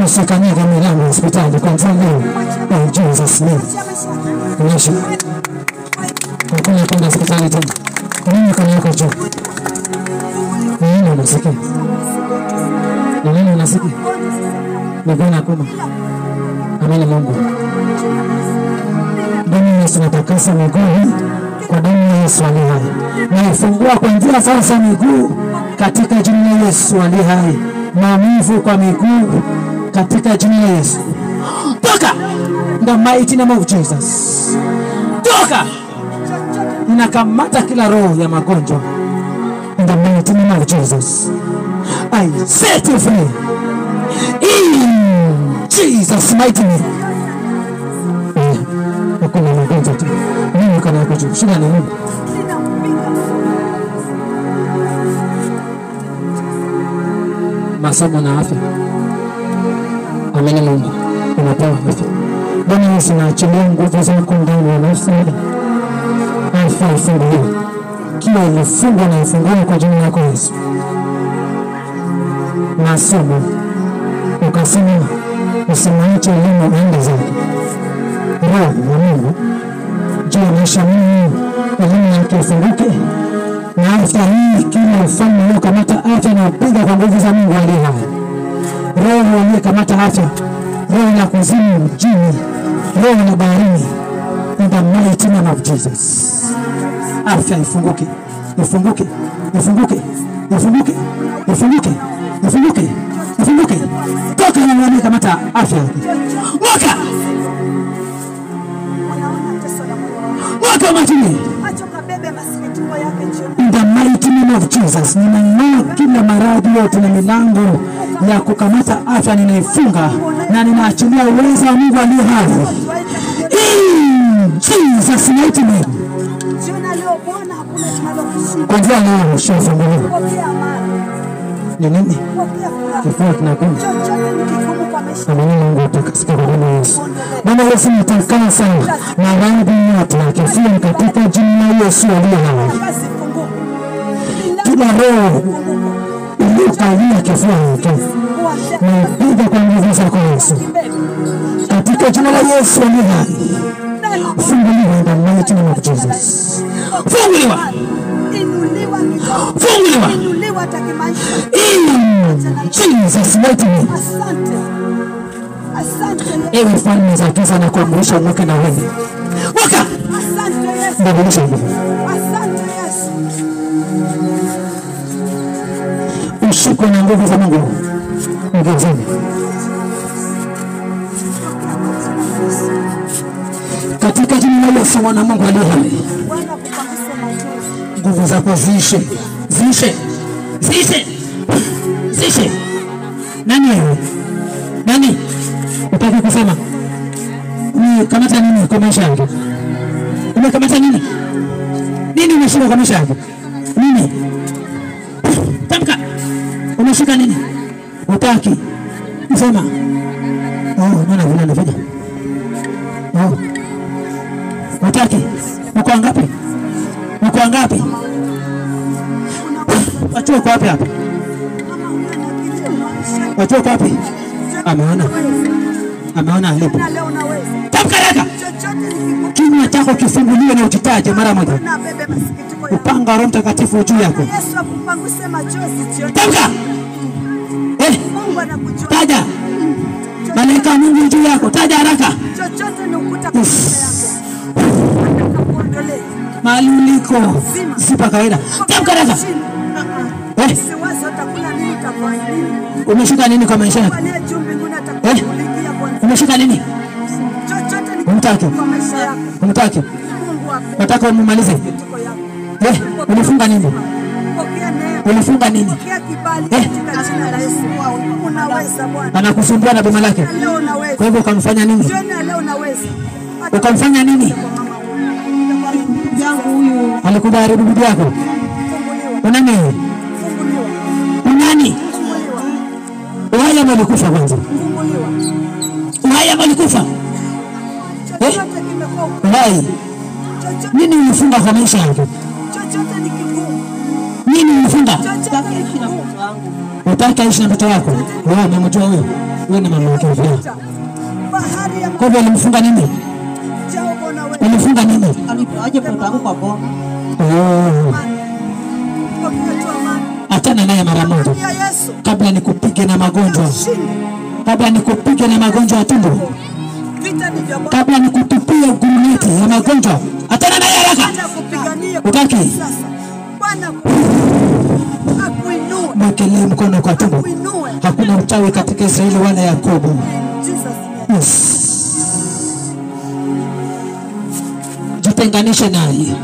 Usikanyage milango ya hospitali kwa jina leo. In Jesus name. Yesu. Hakuna kwenda hospitali tena. Nini kanako juu? Nini unasikia? Nini unasikia? Nibona kuma. Amina Mungu. Damu Yesu natakasa miguu kwa damu ya Yesu aliye hai. Naifungua kuanzia sasa miguu katika jina la Yesu aliye hai. Maumivu kwa miguu katika jina la Yesu. Toka! In the mighty name of Jesus. Toka! Ninakamata kila roho ya magonjwa. In the mighty name of Jesus. I set you free. In Jesus mighty name. Hakuna magonjwa tu. Mimi kana kuchu. Shida ni nini? Masomo na afya. Amina Mungu. Unapewa afya. Bwana Yesu naachilia nguvu zako ndani ya nafsi yako. Afya ifunguliwe. Kila ilifungwa na ifunguliwe kwa jina lako Yesu. Masomo. Ukasema usimwache elimu aende zake. Roho ya Mungu juu ya maisha yangu, elimu yake ifunguke. Na afya hii kila ufalme uliokamata afya na upiga kwa nguvu za Mungu aliye hai. Roho aliyekamata afya, roho la kuzimu, jini, roho la baharini, in the mighty name of Jesus. Afya ifunguke, ifunguke, ifunguke, ifunguke, ifunguke, ifunguke, ifunguke. Toka na mwani kamata afya yake. Waka! Waka matini. In the mighty name of Jesus. Ninang'oa kila maradhi yote na milango ya kukamata afya ninaifunga na ninaachilia uwezo wa Mungu aliye hai. In Jesus mighty name. Kwanza leo ushafunguliwa. Ni nini? Kifua kinakuja. Amini Mungu atakasikia kwa jina la Yesu. Bwana Yesu nitakana sana na maradhi yote ya kifua katika jina la Yesu aliye hai. Kila roho iliyokalia kifua yake napiga kwa nguvu zako Yesu. Katika jina la Yesu aliye hai. Funguliwa in the mighty name of Jesus. Funguliwa. Funguliwa. In Jesus mighty name. Ewe falme za giza na kuamrisha mwaka na wewe. Waka! Mbadilisha nguvu. Ushikwe na nguvu za Mungu. Ngezeni. Katika jina la Yesu mwana Mungu aliye hai. Nguvu zako ziishe. Ziishe. Ziishe. Ziishe. Nani wewe? Nani? Utaki kusema? Umekamata nini kwa maisha yako? Umekamata nini? Nini umeshika kwa maisha yako? Nini? Tamka. Umeshika nini? Utaki. Sema. Maana vile anafanya. Utaki. Uko ngapi? Uko ngapi? Wachua kwa wapi hapa? Wachua kwa wapi? Ameona alipo. Tamka haraka. Kinywa chako kifunguliwe na utitaje mara moja. Upanga Roho Mtakatifu juu yako. Tamka. Taja. Malaika Mungu juu yako. Taja haraka. Maluliko. Sipa kawaida. Tamka haraka. Umeshika nini kwa maisha yako? Umeshika nini? Umtaki. Nataka umalize. Ulifunga nini? Ulifunga nini? Anakusumbua na boma lake. Kwa hivyo ukamfanya nini? Ukamfanya nini? Yangu huyu Alikudharibu bibi yako. Unani? Unani? Uhai ama alikufa kwanza? Uhai ama alikufa? Uhai. Nini ulifunga kwa maisha yako? Nini ulifunga? Utaka ishi na mtoto wako. Wewe unamjua huyo? Wewe ni mama yake pia. Kwa hivyo ulimfunga nini? Ulifunga nini? aje mtoto kwa bongo. Achana naye mara moja. Kabla nikupige na magonjwa. Kabla nikupige na magonjwa ya tumbo. Kabla nikutupie guruneti ya magonjwa. Achana naye haraka. Utaki? Mwekelee mkono kwa tumbo. Hakuna uchawi katika Israeli wala Yakobo. Yes. Jitenganishe naye.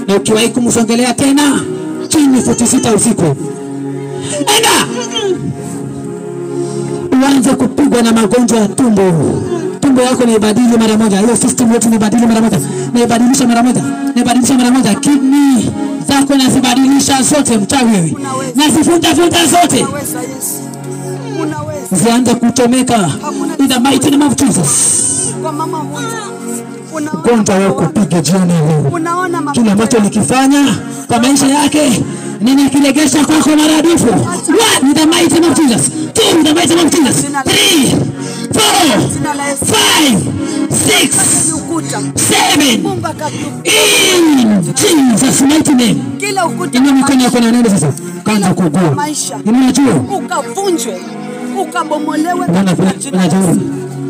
Na ukiwahi kumsongelea tena chini 46 usiku. Enda! Uanze kupigwa na magonjwa ya tumbo. Tumbo yako ni ibadili mara moja. Hiyo system yote ni ibadili mara moja. Naibadilisha mara moja. Naibadilisha mara moja. Kidney zako nazibadilisha zote mchawi wewe. Nazifunja zote. Zianze kuchomeka. In the mighty name of Jesus. Ugonjwa wako piga jioni leo. Kila ambacho nikifanya kwa maisha yake ninakiregesha kwako maradufu. 1 in the mighty name of Jesus. 2 in the mighty name of Jesus. 3 4 5 6 7 in Jesus mighty name. Ina mikono yako na neno sasa. Kaanza kugua. Unajua? Ukavunjwe. Ukabomolewe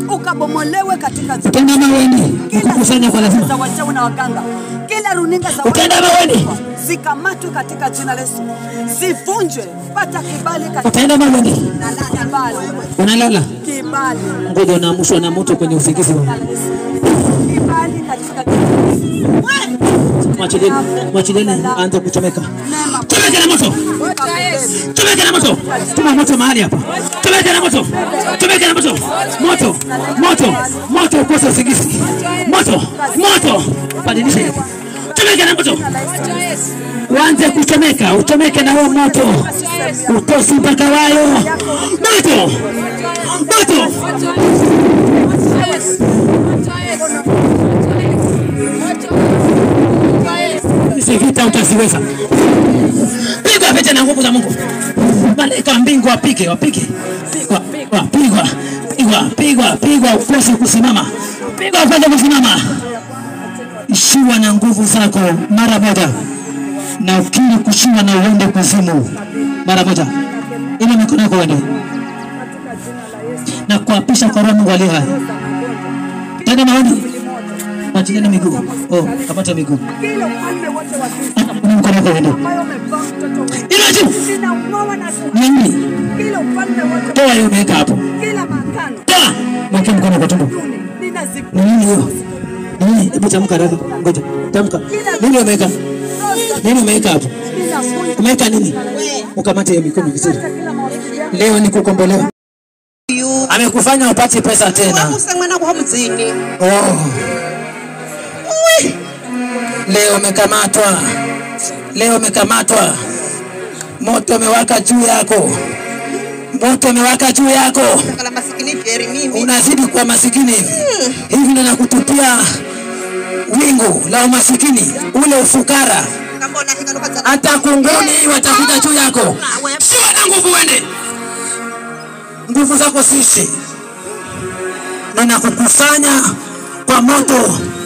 ukabomolewe katika utenda maweni kukusanya kwa lazima za wachawi na waganga. Kila runinga za utenda maweni zikamatwe katika jina la Yesu. Zivunjwe. Pata kibali katika utenda maweni. Unalala kibali. Ngoja unaamshwa na moto kwenye usingizi wako. Kibali katika Mwachileni anza kuchomeka. Chomeka na moto. Chomeka na moto. Tuma moto mahali hapa. Chomeka na moto. Chomeka na moto. Moto ukosa usingizi. Moto. Badilisha hivi. Chomeka na moto. Uanze kuchomeka. Uchomeke na huo moto. Utosi mpaka wayo. Moto. Vita utasiweza. Piga vita na nguvu za Mungu. Malaika mbingu wapige. Pigwa ukose kusimama. Pigwa ukose kusimama. Ishiwa na nguvu zako mara moja. Na ukiri kushiwa na uende kuzimu mara moja. Ina mikono yako uende. Na kuapisha kwa Roho Mungu aliye hai. Tena maoni. Mwachilieni miguu. Kapata miguu. Mkono wako uende. Ila juu. Nini? Toa hiyo umeweka hapo. Toa. Mweke mkono kwa tumbo. Nini hiyo? Nini? Hebu tamka haraka. Ngoja. Tamka. Nini umeweka? Nini umeweka hapo? Umeweka nini? Ukamate hiyo mikono vizuri. Leo ni kukombolewa. Amekufanya upate pesa tena. Leo umekamatwa. Moto umewaka juu yako. Unazidi kuwa masikini hivi ndio nakutupia wingu la umasikini, ule ufukara. Hata kunguni watakuja juu yako. Sio na nguvu wende. Nguvu zako sisi. Na nakukusanya kwa moto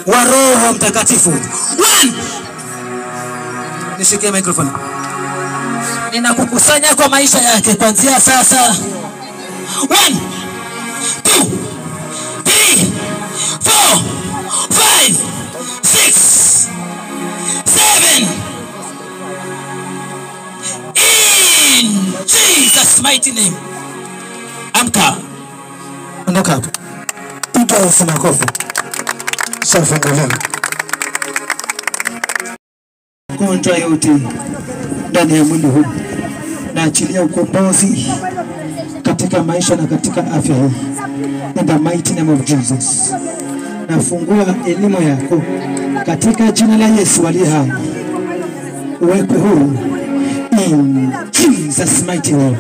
wa Roho Mtakatifu. 1. Nishikie microphone. Ninakukusanya kwa maisha yake kuanzia sasa. 1 2 3 4 5 6 7 in Jesus mighty name. Amka. Ondoka hapo. Piga Yesu makofi. Safunguliwa. Kontra yote ndani ya mwili huu na achilia ukombozi katika maisha na katika afya hii. In the mighty name of Jesus. nafungua elimu yako katika jina la Yesu aliye hai. Uwekwe huru in Jesus mighty name.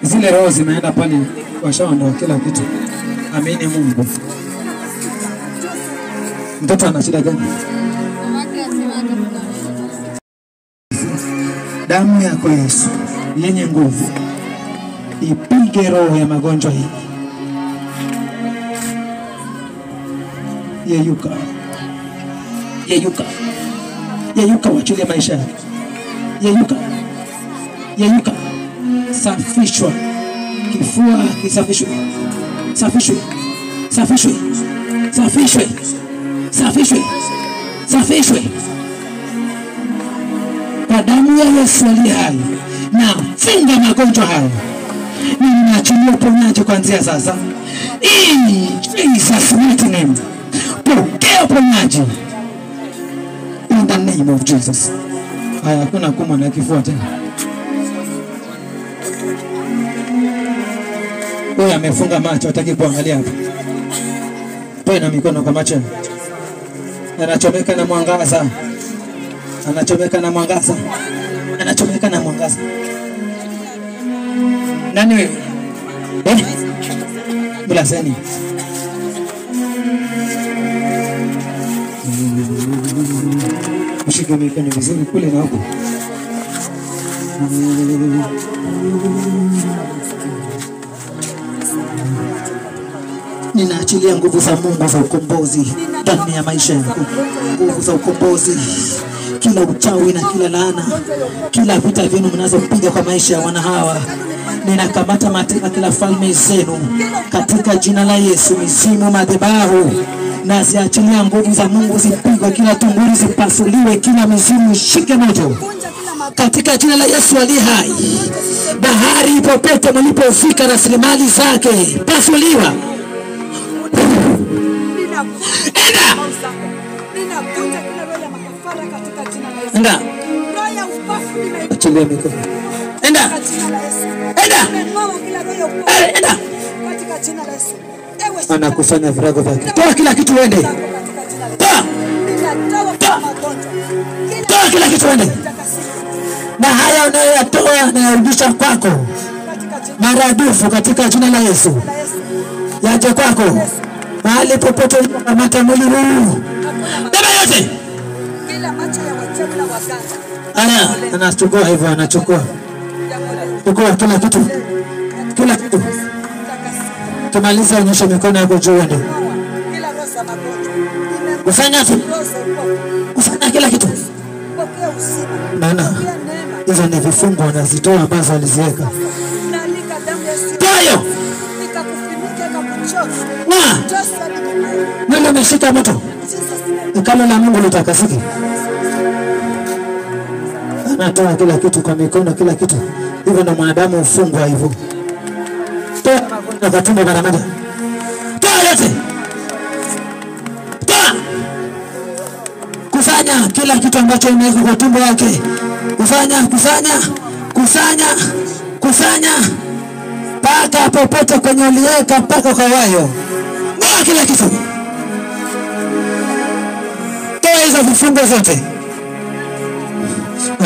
Zile roho zimeenda pale, washaondoa kila kitu. Amini Mungu. Mtoto ana shida gani? Damu yako Yesu yenye nguvu ipige roho ya magonjwa hii. Yeyuka. Yeyuka. Yeyuka, wachilie maisha yake. Yeyuka. Yeyuka. Safishwa. Kifua kisafishwe. Safishwe. Safishwe. Safishwe. Safishwe. Safishwe. Kwa damu ya Yesu aliye hai, na funga magonjwa hayo. Ninaachilia uponyaji kuanzia sasa. In Jesus mighty name. Pokea uponyaji. In the name of Jesus. Haya, hakuna kuma na kifua tena. Wewe amefunga macho, hataki kuangalia hapo. Toe na mikono kwa macho. Anachomeka na mwangaza. Anachomeka na mwangaza. Anachomeka na mwangaza. Nani wewe? Mlaseni. Mshike mikono vizuri kule na huko. Ninaachilia nguvu za Mungu za ukombozi ndani ya maisha yako. Nguvu za ukombozi. Kila uchawi na kila laana, kila vita vyenu mnazopiga kwa maisha ya wana hawa, ninakamata mateka kila falme zenu katika jina la Yesu. Mizimu, madhabahu, na ziachilia nguvu za Mungu zipigwe, kila tumburi zipasuliwe, kila mizimu shike moto katika jina la Yesu aliye hai. Bahari popote mlipofika, rasilimali zake pasuliwa. Enda. Achilia mikono. Enda. Enda. Enda. Anakusanya virago vyake. Toa kila kitu uende. Toa. Toa kila kitu uende. Na haya unayoyatoa nayarudisha kwako maradufu katika jina la Yesu. Yaje kwako. Mahali popote ulipokamata mwili huu. Beba yote. Anachukua hivyo, anachukua. Chukua kila kitu. Kila kitu. Tumaliza, onyesha mikono yako juu uende. Ufanya tu. Ufanya kila kitu. Maana hizo ni vifungo wanazitoa ambazo waliziweka. Toyo. Ndio umeshika moto. Kama na Mungu litakasiki. Anatoa kila kitu kwa mikono, kila kitu. Hivyo na mwanadamu ufungwa hivyo. Toa na katumbo mara moja. Toa yote. Toa. Kusanya kila kitu ambacho umeweka kwa tumbo yake. Kusanya. Kusanya. Paka popote kwenye uliweka, paka kwa wayo. Toa kila kitu. Toa hizo vifungo zote.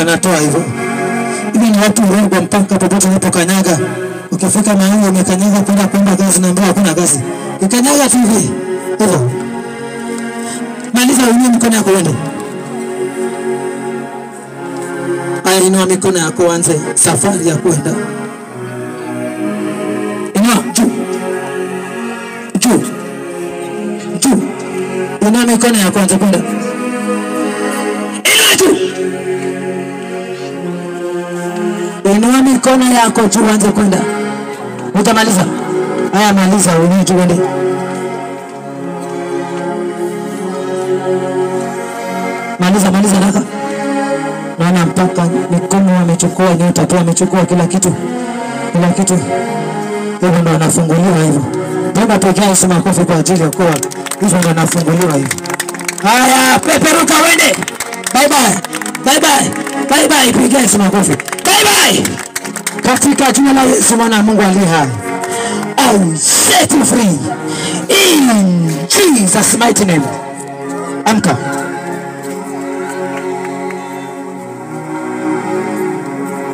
Anatoa hivyo. Hivi ni watu wengi mpaka popote unapokanyaga. Ukifika mahali umekanyaga kwenda kazi na mbao hakuna kazi. Ukanyaga tu hivi. Hivyo. Maliza uinue mikono yako uende. Aya, inua mikono yako anze safari ya kwenda. Inua juu. Inua mikono yako anze kwenda. Inua juu. Inua mikono yako juu anze kwenda. Utamaliza. Haya, maliza uinue juu uende. Maliza haraka. Naona mpaka mikono amechukua, nyota pia amechukua kila kitu. Hivyo ndo anafunguliwa hivyo. Baba pekee Yesu makofi kwa ajili ya kwa hivyo ndo anafunguliwa hivyo. Haya, peperuka wende. Bye bye. Pigia Yesu makofi. Bye. Katika jina la Yesu mwana wa Mungu aliye hai. I set you free In Jesus mighty name. Amka.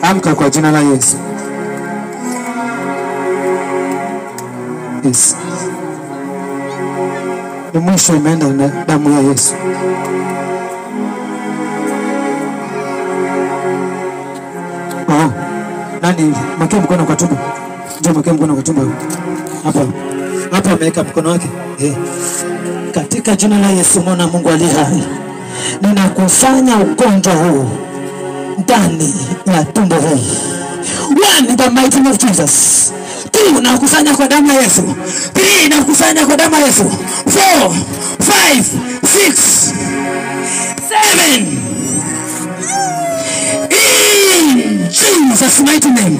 Amka kwa jina la Yesu. Yes. Ni mwisho imeenda na damu ya Yesu. Oh. Nani mwekea mkono kwa tumbo? Njoo mwekea mkono kwa tumbo. Hapa. Hapa ameweka mkono wake. Katika jina la Yesu mwana Mungu aliye hai. Ninakusanya ugonjwa huu ndani ya tumbo hili. One, in the mighty name of Jesus. Two, nakusanya kwa damu ya Yesu. Three, nakusanya kwa damu ya Yesu. 4, 5, 6, 7. In Jesus' mighty name.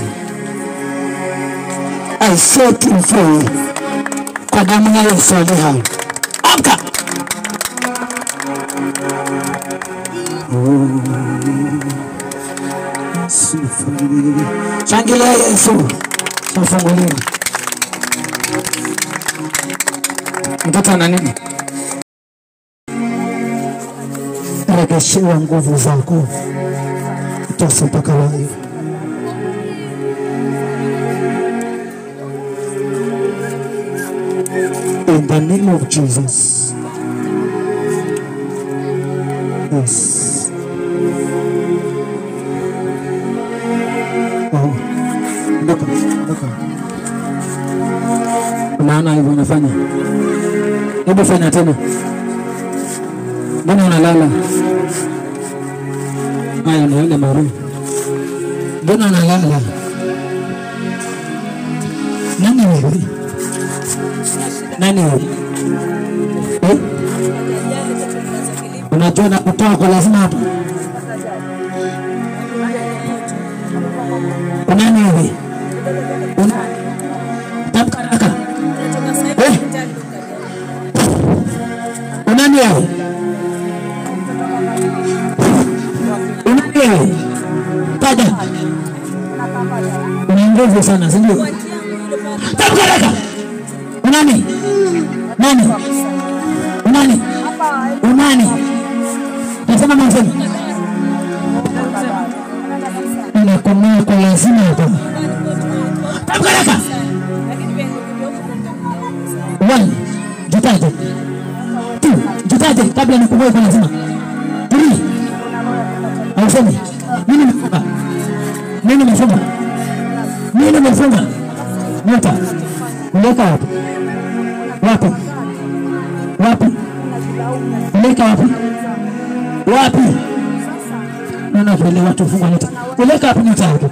I set him free. Kwa damu ya Yesu aliye hai. Amka. Shangilia Yesu. Tufungulie. Mtoto ana nini? Rejeshewa nguvu zako. Utasotoka wapi? In the name of Jesus. Yes. Oh. Ndoka. Unaona hivyo unafanya? Hebu fanya tena. Mbona unalala? Haya ndio ile maru. Mbona unalala? Nani wewe? Nani wewe? Unajua na kutoa kwa lazima hapa. Nani wewe? Tamka haraka. Unani wewe? Unani wewe? Taja. Una nguvu sana, si ndio? Tamka haraka. Unani? Nani? Unani? Unani? Nasema mwanzoni. Unakomea kwa lazima hapa. Tamka haraka. 1, jitaje. 2, jitaje kabla nikumoe kwa lazima. 3, ausemi. Mimi nimefunga. Nyota. Uleka wapi? Uleka wapi? Nana vile watu funga nyota. Uleka wapi nyota yako?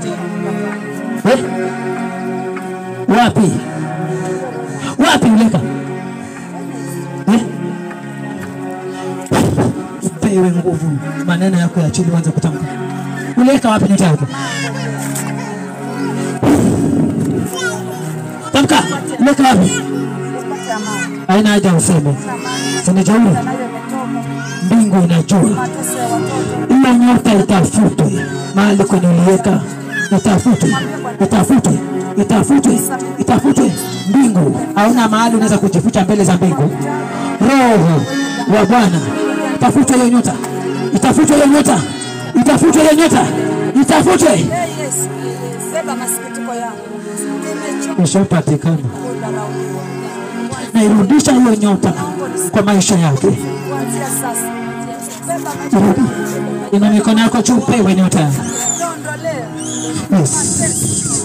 Wapi uleka? Upewe nguvu. Maneno yako ya chini anza kutamka. Uleka wapi nyota yako? Tamka. Uleka wapi? Haina haja useme. Sinajauri. Mbingu inajua. Ile nyota itafutwe. Mahali kwenye uliweka itafutwe. Mbingu hauna mahali unaweza kujificha mbele za mbingu. Roho wa Bwana itafutwe hiyo nyota. Beba masikitiko yangu. Ishapatikana. Na irudisha hiyo nyota kwa maisha yake. Kuanzia sasa. Ina mikono yako juu, pewe nyota yako. Yes,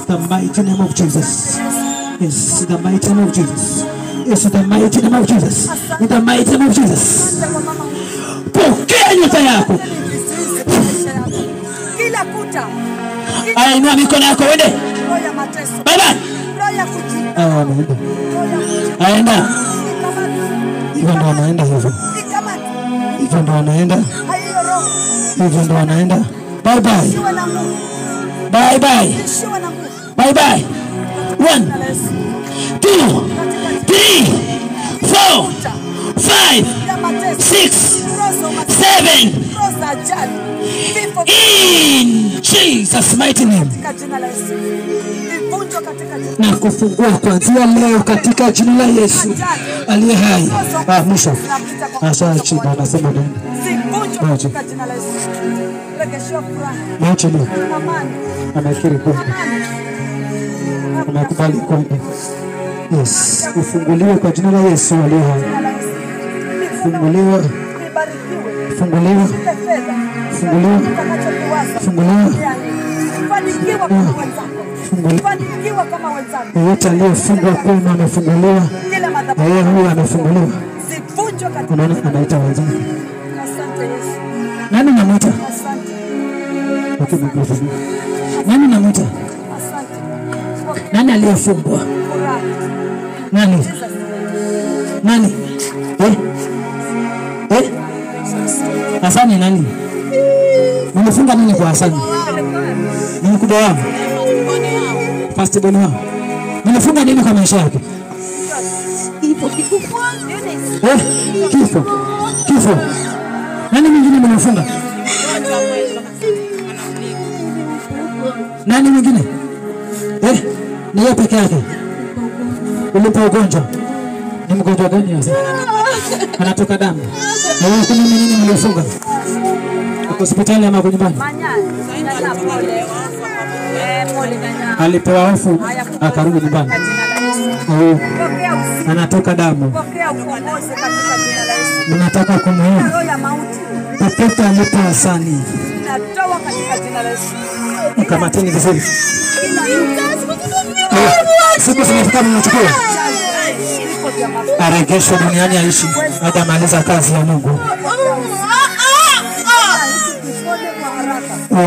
the mighty name of Jesus. Yes, the mighty name of Jesus. Yes, the mighty name of Jesus. In the mighty name of Jesus. Pokea nyota yako. Kila kuta. Inua mikono yako wende. Bye bye. Aenda. Hivyo ndo anaenda hivyo. Hivyo ndo anaenda. Bye bye. Bye bye. Bye bye. 1, 2, 3, 4, 5, 6, 7. In Jesus' mighty name. Zivunjwe katika jina na kufungua kuanzia leo katika jina la Yesu aliye hai. Mwisho asa chini anasema nini? zivunjwe katika jina la Yesu. Regesha furaha. Mwache leo. Amani. Anakiri kwamba anakubali kwamba yes, ufunguliwe kwa jina la Yesu aliye hai. Funguliwa, funguliwa, funguliwa, funguliwa, fanikiwa kama wenzako, fanikiwa kama wenzako. Yote aliyefungwa kwenu amefunguliwa, yeye huyu amefunguliwa. Zivunjwe katika. Unaona, anaita wenzake. Asante Yesu. Nani namwita? Asante. Nani namwita? Asante. Nani aliyefungwa? Furaha. Nani? Nani? Hasani nani? Mmefunga nini kwa Hasani? Ni mkubwa wao. First born wao. Mmefunga nini kwa maisha yake? Kifo. Kifo. Nani mwingine mmefunga? Nani mwingine? Ni yeye peke yake. Ulipo ugonjwa. Ni mgonjwa gani hasa? Anatoka damu. Na wewe kuna nini mlifunga? Uko hospitali ama uko nyumbani? Alipewa hofu akarudi nyumbani. Anatoka damu. Ninataka kumuona. Popote alipo Hasani. Natoa katika jina la Yesu. Kamateni vizuri. Siku zinafika mnachukua. Aregeshwe duniani aishi hadi amaliza kazi ya Mungu.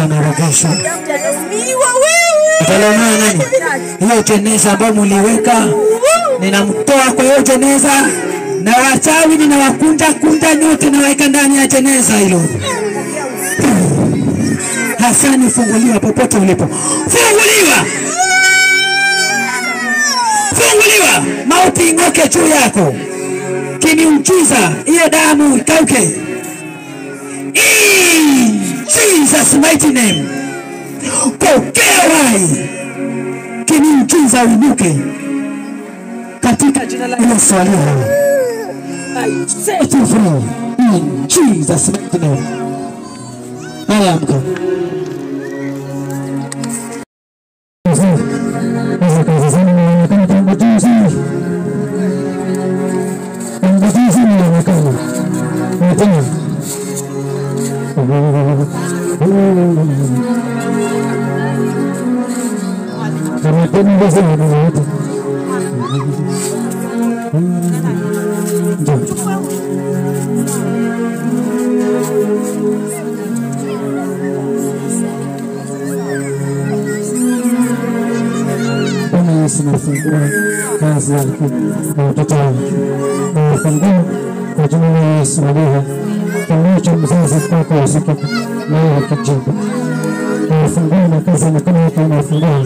Anaregeshwa. Utaona nani? Hiyo jeneza ambayo mliweka, ninamtoa kwa hiyo jeneza na wachawi ninawakunja nyote na waeka ndani ya jeneza hilo. Hasani, funguliwa popote ulipo. Funguliwa. Funguliwa. Mauti ing'oke juu yako. Kiniujiza hiyo damu ikauke. In Jesus mighty name. Pokea uhai. Kiniujiza uinuke. Katika jina la Yesu aliye hai. I set you free. In Jesus mighty name. Haya amka. Nafungua kazi yake na watoto wake. Nafungua kwa jina la Yesu aliye kilicho mzazi kwako usiku naye akijibu. Nafungua na kazi ya mikono yake nafungua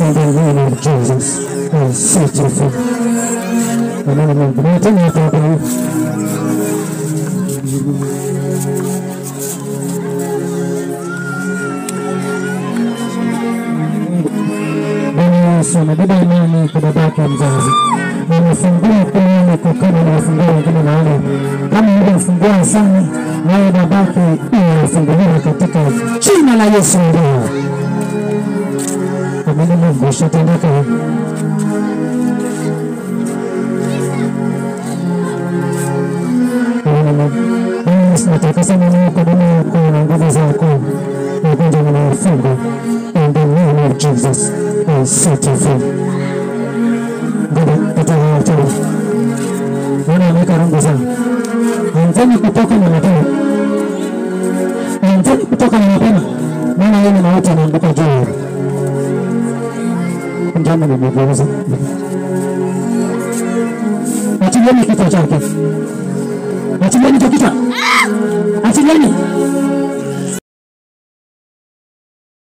in the name of Jesus. I set you free. Amen. Mungu tena hapa. Sana baba imani kwa babake mzazi. Nimefungua kwa yeye kwa kama nimefungua wengine na wale. Kama nimefungua sana na babake imefunguliwa katika jina la Yesu ndio. Amen. Mungu shatendeka. Nataka sana niwe kwa dunia yako na nguvu zako. Nakuja ninafunga. In the name of Jesus. I set you free. Ngoja tutaona tena. Wana ameka rangu sana. Anzeni kutoka na mapema. Anzeni kutoka na mapema. Maana yeye ni mauti anaanguka juu. Njama ni mgeuza. Achilieni kichwa chake. Achilieni kichwa. Achilieni.